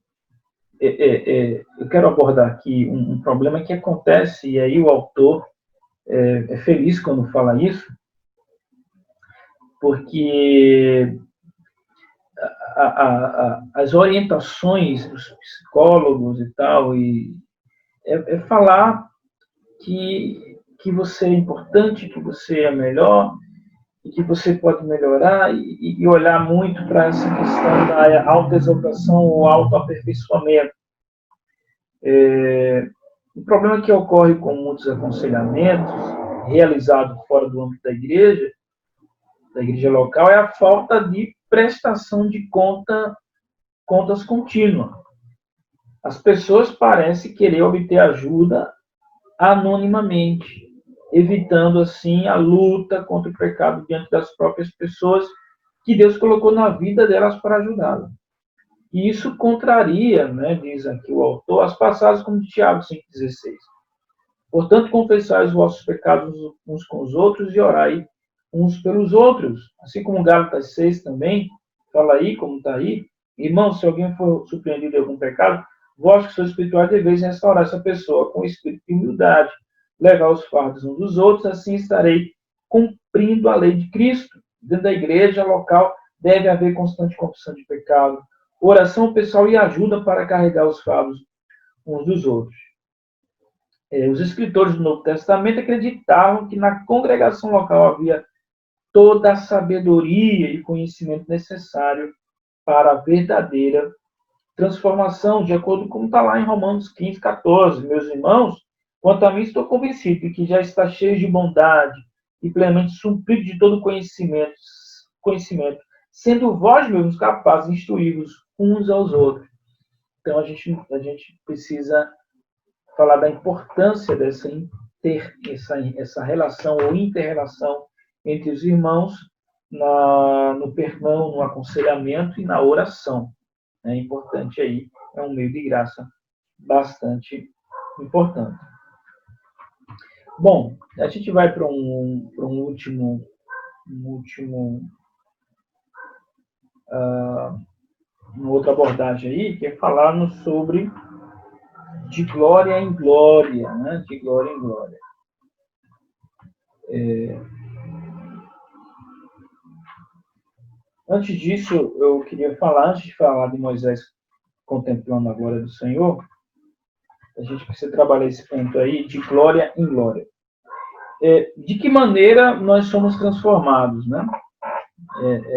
S1: eu quero abordar aqui um problema que acontece, e aí o autor é feliz quando fala isso, porque as orientações dos psicólogos e tal, é falar que você é importante, que você é melhor, e que você pode melhorar, e olhar muito para essa questão da autoexaltação ou autoaperfeiçoamento. O problema que ocorre com muitos aconselhamentos realizados fora do âmbito da igreja local, é a falta de prestação de contas contínua. As pessoas parecem querer obter ajuda anonimamente, evitando assim a luta contra o pecado diante das próprias pessoas que Deus colocou na vida delas para ajudá-las. E isso contraria, né, diz aqui o autor, as passagens como de Tiago 5,16. Portanto, confessai os vossos pecados uns com os outros e orai uns pelos outros. Assim como Gálatas 6 também, fala aí, como está aí. Irmãos, se alguém for surpreendido de algum pecado, vós que sois espirituais deveis restaurar essa pessoa com espírito de humildade, levar os fardos uns dos outros, assim estarei cumprindo a lei de Cristo. Dentro da igreja local deve haver constante confissão de pecado, oração pessoal e ajuda para carregar os fardos uns dos outros. Os escritores do Novo Testamento acreditavam que na congregação local havia toda a sabedoria e conhecimento necessário para a verdadeira transformação, de acordo com está lá em Romanos 15, 14. Meus irmãos, quanto a mim, estou convencido de que já está cheio de bondade e plenamente suprido de todo conhecimento, sendo vós mesmos capazes de instruir-vos uns aos outros. Então, a gente precisa falar da importância essa relação ou inter-relação entre os irmãos no perdão, no aconselhamento e na oração. É importante aí, é um meio de graça bastante importante. Bom, a gente vai para uma outra abordagem aí, que é falar sobre de glória em glória, né? De glória em glória. Antes disso, eu queria falar, antes de falar de Moisés contemplando a glória do Senhor, a gente precisa trabalhar esse ponto aí de glória em glória. De que maneira nós somos transformados, né?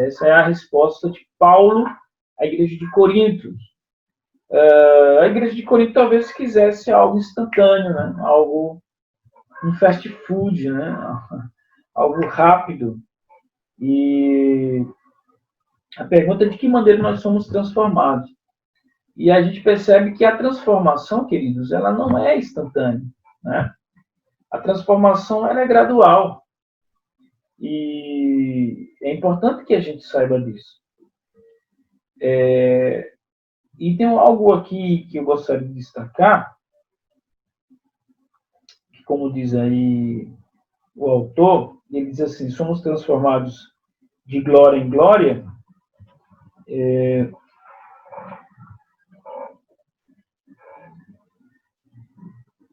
S1: Essa é a resposta de Paulo à igreja de Corinto. A igreja de Corinto talvez quisesse algo instantâneo, né? Um fast food, né? Algo rápido. E a pergunta é de que maneira nós somos transformados. E a gente percebe que a transformação, queridos, ela não é instantânea, né? A transformação ela é gradual. E é importante que a gente saiba disso. E tem algo aqui que eu gostaria de destacar, que, como diz aí o autor, ele diz assim, somos transformados de glória em glória,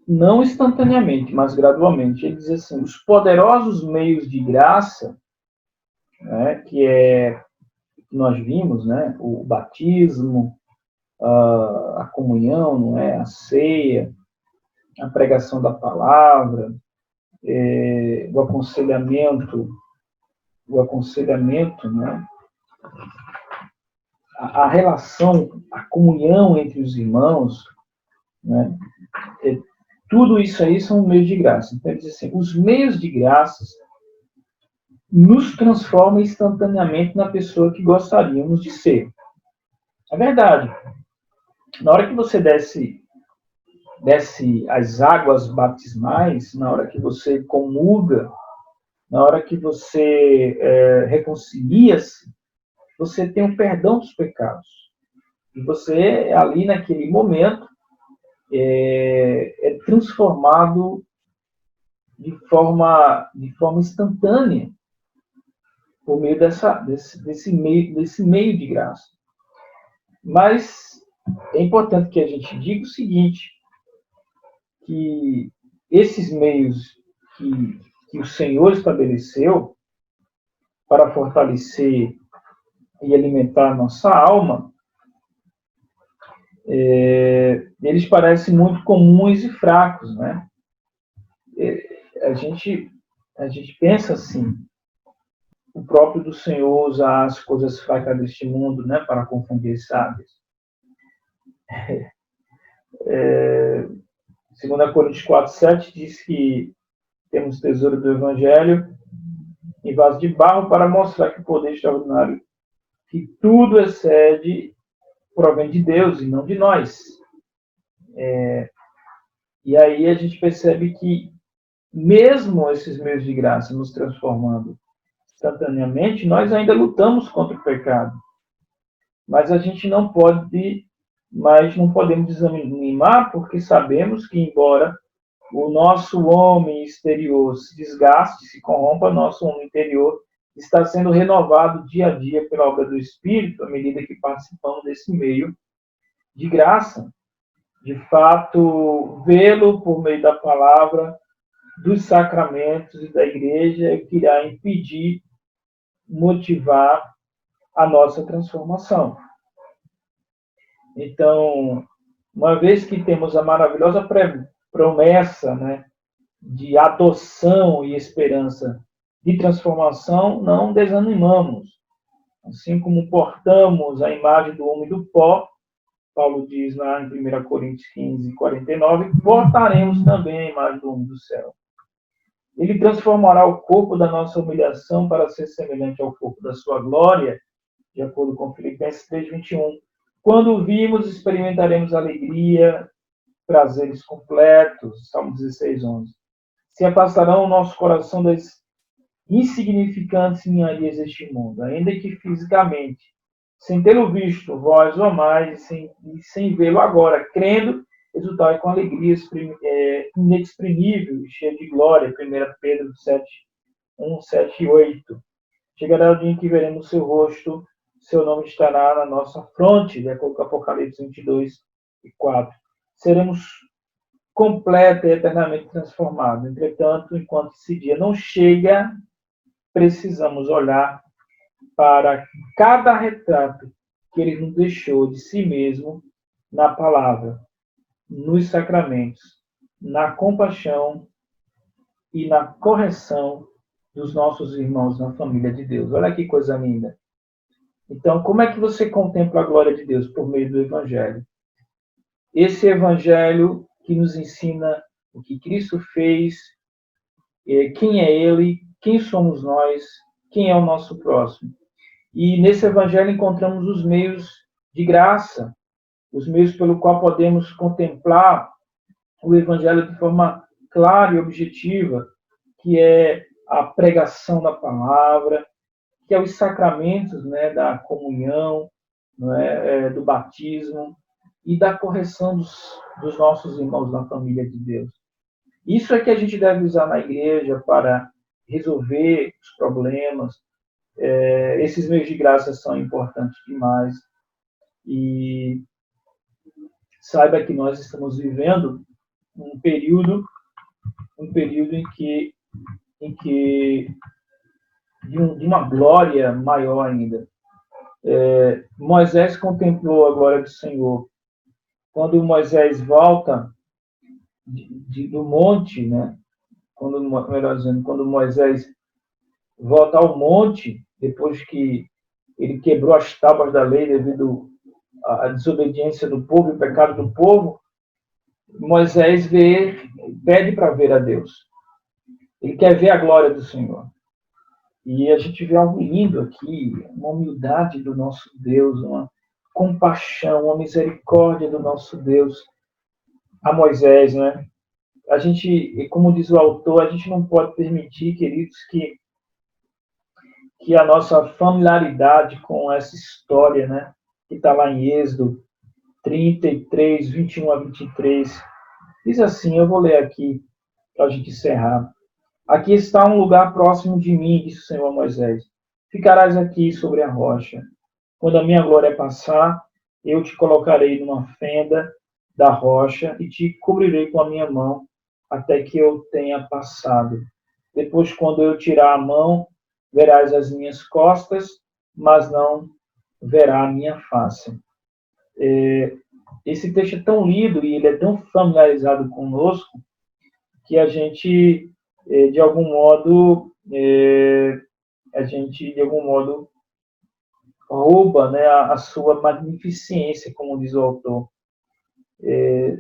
S1: não instantaneamente, mas gradualmente. Ele diz assim, os poderosos meios de graça, né, que nós vimos, né, o batismo, a comunhão, não é, a ceia, a pregação da palavra, o aconselhamento, né, a relação, a comunhão entre os irmãos, né, tudo isso aí são meios de graça. Então, ele diz assim, os meios de graça nos transformam instantaneamente na pessoa que gostaríamos de ser. É verdade. Na hora que você desce as águas batismais, na hora que você comunga, na hora que você reconcilia-se, você tem o perdão dos pecados. E você, ali naquele momento, é transformado de forma instantânea por meio desse meio de graça. Mas é importante que a gente diga o seguinte, que esses meios que o Senhor estabeleceu para fortalecer e alimentar a nossa alma, eles parecem muito comuns e fracos, né? A gente pensa assim, o próprio do Senhor usar as coisas fracas deste mundo, né, para confundir os sábios. 2 Coríntios 4:7 diz que temos tesouro do Evangelho em vaso de barro para mostrar que o poder extraordinário, que tudo excede, provém de Deus e não de nós. E aí a gente percebe que mesmo esses meios de graça nos transformando instantaneamente, nós ainda lutamos contra o pecado. Mas a gente não podemos desanimar, porque sabemos que, embora o nosso homem exterior se desgaste, se corrompa, nosso homem interior está sendo renovado dia a dia pela obra do Espírito, à medida que participamos desse meio de graça. De fato, vê-lo por meio da palavra, dos sacramentos e da igreja é que irá impedir, motivar a nossa transformação. Então, uma vez que temos a maravilhosa promessa, né, de adoção e esperança de transformação, não desanimamos. Assim como portamos a imagem do homem do pó, Paulo diz lá em 1 Coríntios 15:49, portaremos também a imagem do homem do céu. Ele transformará o corpo da nossa humilhação para ser semelhante ao corpo da sua glória, de acordo com Filipenses 3:21. Quando o vimos, experimentaremos alegria, prazeres completos, Salmo 16:11. Se afastarão o nosso coração das insignificantes ninharias deste mundo, ainda que fisicamente, sem tê-lo visto, vós o amais, e sem vê-lo agora, crendo, exultai com alegria inexprimível e cheia de glória. 1 Pedro 7:1, 7 e 8. Chegará o dia em que veremos seu rosto, seu nome estará na nossa fronte, de acordo com Apocalipse 22:4. Seremos completa e eternamente transformados. Entretanto, enquanto esse dia não chega, precisamos olhar para cada retrato que ele nos deixou de si mesmo na palavra, nos sacramentos, na compaixão e na correção dos nossos irmãos na família de Deus. Olha que coisa linda. Então, como é que você contempla a glória de Deus? Por meio do Evangelho. Esse Evangelho que nos ensina o que Cristo fez, quem é Ele, quem somos nós, quem é o nosso próximo. E nesse Evangelho encontramos os meios de graça, os meios pelo qual podemos contemplar o Evangelho de forma clara e objetiva, que é a pregação da palavra, que é os sacramentos, né, da comunhão, do batismo e da correção dos nossos irmãos na família de Deus. Isso é que a gente deve usar na igreja para resolver os problemas. Esses meios de graça são importantes demais. E saiba que nós estamos vivendo um período em que de uma glória maior ainda. Moisés contemplou a glória do Senhor. Quando Moisés volta do monte, né? Quando Moisés volta ao monte, depois que ele quebrou as tábuas da lei devido à desobediência do povo e o pecado do povo, Moisés pede para ver a Deus. Ele quer ver a glória do Senhor. E a gente vê algo lindo aqui, uma humildade do nosso Deus, uma compaixão, uma misericórdia do nosso Deus a Moisés, né? A gente, como diz o autor, a gente não pode permitir, queridos, que a nossa familiaridade com essa história, né, que está lá em Êxodo 33, 21 a 23, diz assim, eu vou ler aqui para a gente encerrar. Aqui está um lugar próximo de mim, disse o Senhor a Moisés. Ficarás aqui sobre a rocha. Quando a minha glória passar, eu te colocarei numa fenda da rocha e te cobrirei com a minha mão até que eu tenha passado. Depois, quando eu tirar a mão, verás as minhas costas, mas não verá a minha face. Esse texto é tão lido e ele é tão familiarizado conosco que a gente, de algum modo, rouba, né, a sua magnificência, como diz o autor.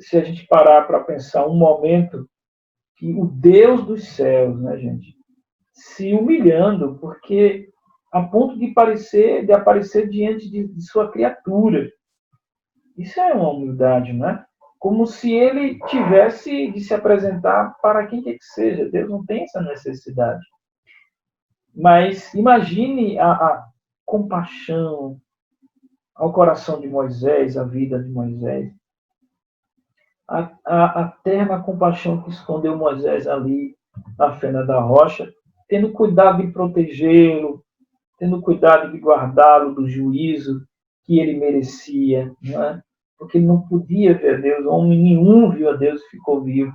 S1: Se a gente parar para pensar um momento que o Deus dos céus, né, gente, se humilhando, porque a ponto de aparecer diante de sua criatura. Isso é uma humildade, né? Como se ele tivesse de se apresentar para quem quer que seja. Deus não tem essa necessidade. Mas imagine a compaixão ao coração de Moisés, a vida de Moisés. A terna compaixão que escondeu Moisés ali na fenda da rocha, tendo cuidado de protegê-lo, tendo cuidado de guardá-lo do juízo que ele merecia, não é? Porque ele não podia ver a Deus, homem nenhum viu a Deus e ficou vivo.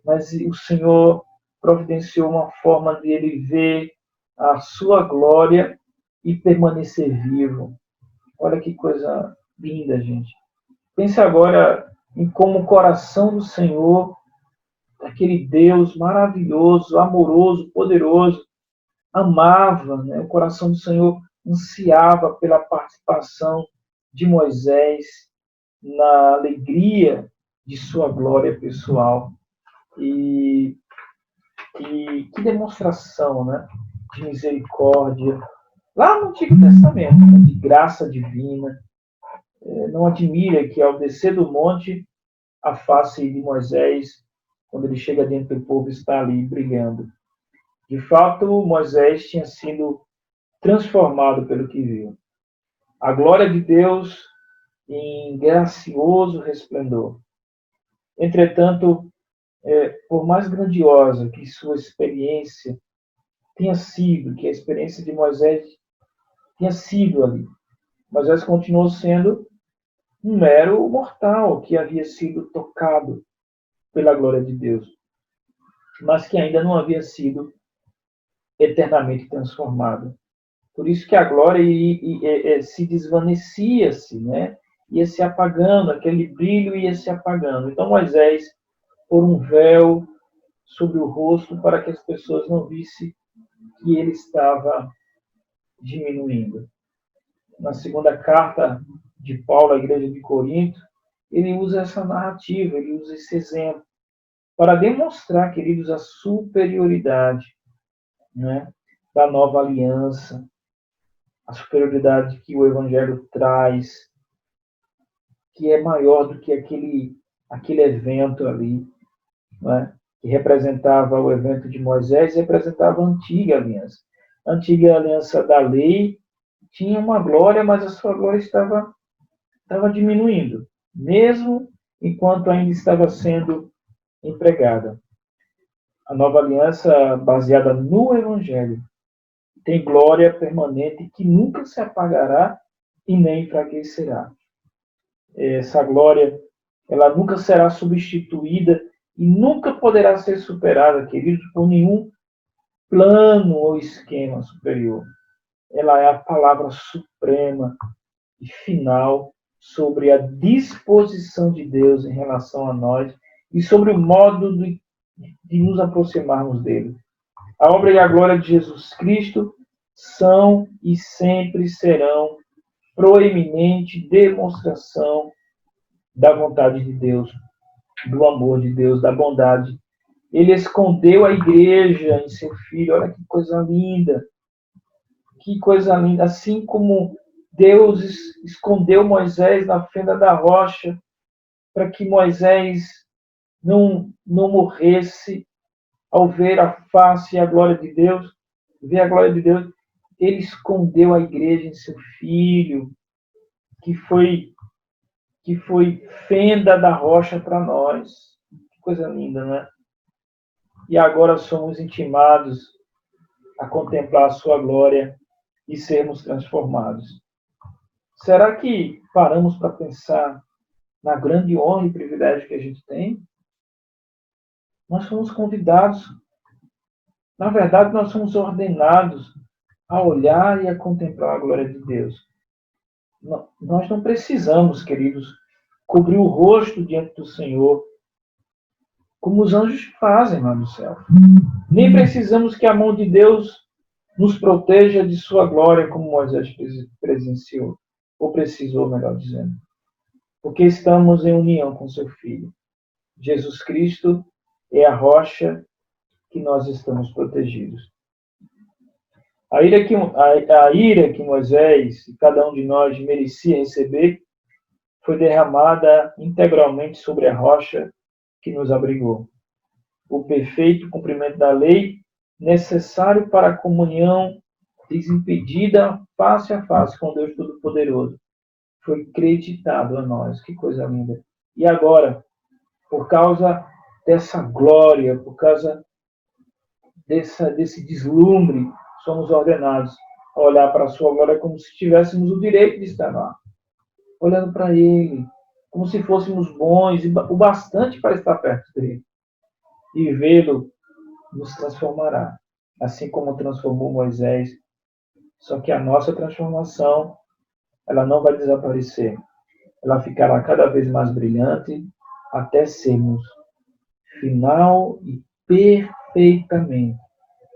S1: Mas o Senhor providenciou uma forma de ele ver a sua glória e permanecer vivo. Olha que coisa linda, gente. Pense agora em como o coração do Senhor, aquele Deus maravilhoso, amoroso, poderoso, amava, né? O coração do Senhor ansiava pela participação de Moisés na alegria de sua glória pessoal. E que demonstração, né, de misericórdia. Lá no Antigo Testamento, né, de graça divina. Não admira que ao descer do monte, a face de Moisés, quando ele chega dentro do povo, está ali brilhando. De fato, Moisés tinha sido transformado pelo que viu. A glória de Deus em gracioso resplendor. Entretanto, por mais grandiosa que sua experiência tenha sido, que a experiência de Moisés tenha sido ali, Moisés continuou sendo um mero mortal que havia sido tocado pela glória de Deus, mas que ainda não havia sido eternamente transformado. Por isso que a glória se desvanecia-se, né? Ia se apagando, aquele brilho ia se apagando. Então Moisés pôr um véu sobre o rosto para que as pessoas não vissem que ele estava diminuindo. Na segunda carta de Paulo à igreja de Corinto, ele usa essa narrativa, ele usa esse exemplo para demonstrar, queridos, a superioridade, né, da nova aliança, a superioridade que o Evangelho traz, que é maior do que aquele evento ali, né, que representava o evento de Moisés, representava a antiga aliança. A antiga aliança da lei tinha uma glória, mas a sua glória estava diminuindo, mesmo enquanto ainda estava sendo empregada. A nova aliança, baseada no Evangelho, tem glória permanente que nunca se apagará e nem enfraquecerá. Essa glória, ela nunca será substituída e nunca poderá ser superada, queridos, por nenhum plano ou esquema superior. Ela é a palavra suprema e final sobre a disposição de Deus em relação a nós e sobre o modo de nos aproximarmos dele. A obra e a glória de Jesus Cristo são e sempre serão proeminente demonstração da vontade de Deus, do amor de Deus, da bondade. Ele escondeu a igreja em seu Filho. Olha que coisa linda. Que coisa linda. Assim como Deus escondeu Moisés na fenda da rocha para que Moisés não morresse ao ver a face e a glória de Deus, ver a glória de Deus, ele escondeu a igreja em seu Filho, que foi fenda da rocha para nós. Que coisa linda, não é? E agora somos intimados a contemplar a sua glória e sermos transformados. Será que paramos para pensar na grande honra e privilégio que a gente tem? Nós somos convidados, na verdade, nós somos ordenados a olhar e a contemplar a glória de Deus. Nós não precisamos, queridos, cobrir o rosto diante do Senhor, como os anjos fazem lá no céu. Nem precisamos que a mão de Deus nos proteja de sua glória, como Moisés presenciou, ou precisou, melhor dizendo. Porque estamos em união com seu Filho. Jesus Cristo é a rocha que nós estamos protegidos. A ira que Moisés e cada um de nós merecia receber foi derramada integralmente sobre a rocha que nos abrigou. O perfeito cumprimento da lei, necessário para a comunhão desimpedida face a face com Deus Todo-Poderoso, foi creditado a nós. Que coisa linda. E agora, por causa dessa glória, por causa desse deslumbre, somos ordenados a olhar para a sua glória como se tivéssemos o direito de estar lá. Olhando para Ele, como se fôssemos bons, o bastante para estar perto dele. E vê-lo nos transformará, assim como transformou Moisés. Só que a nossa transformação, ela não vai desaparecer. Ela ficará cada vez mais brilhante até sermos final e perfeitamente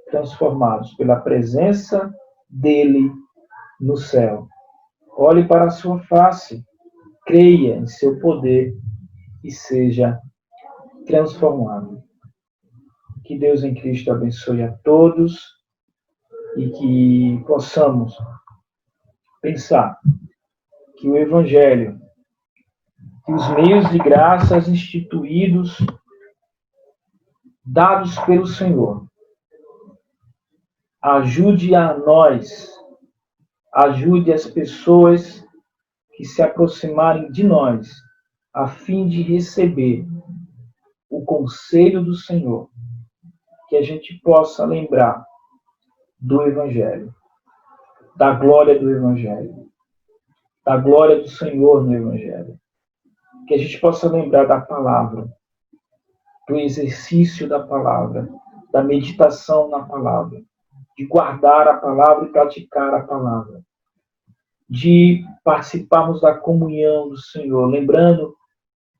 S1: transformados pela presença dele no céu. Olhe para a sua face, creia em seu poder e seja transformado. Que Deus em Cristo abençoe a todos e que possamos pensar que o Evangelho, que os meios de graças instituídos, dados pelo Senhor, ajude a nós, ajude as pessoas que se aproximarem de nós, a fim de receber o conselho do Senhor, que a gente possa lembrar do Evangelho, da glória do Evangelho, da glória do Senhor no Evangelho, que a gente possa lembrar da palavra, do exercício da palavra, da meditação na palavra, de guardar a palavra e praticar a palavra, de participarmos da comunhão do Senhor, lembrando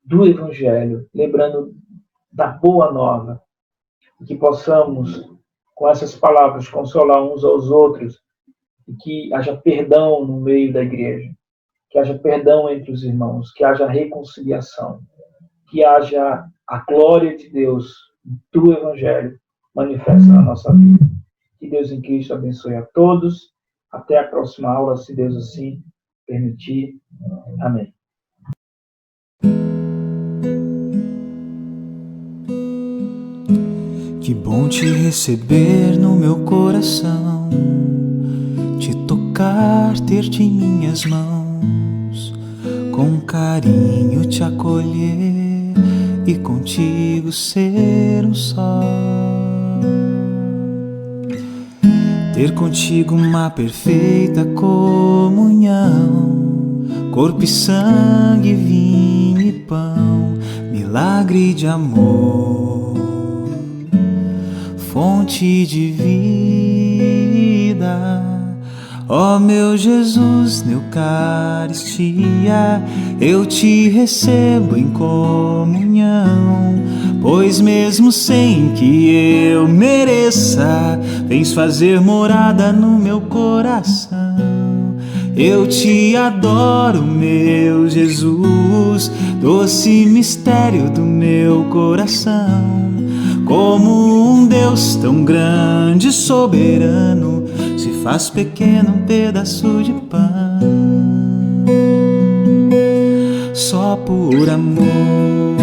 S1: do Evangelho, lembrando da boa nova, e que possamos, com essas palavras, consolar uns aos outros, e que haja perdão no meio da igreja, que haja perdão entre os irmãos, que haja reconciliação, que haja a glória de Deus, do Evangelho, manifesta na nossa vida. Que Deus em Cristo abençoe a todos. Até a próxima aula, se Deus assim permitir. Amém.
S2: Que bom te receber no meu coração, te tocar, ter-te em minhas mãos, com carinho te acolher e contigo ser um só. Ter contigo uma perfeita comunhão, corpo e sangue, vinho e pão, milagre de amor, fonte de vida. Ó meu Jesus, na Eucaristia, eu te recebo em comunhão, pois mesmo sem que eu mereça, vens fazer morada no meu coração. Eu te adoro, meu Jesus, doce mistério do meu coração. Como um Deus tão grande e soberano se faz pequeno um pedaço de pão, só por amor.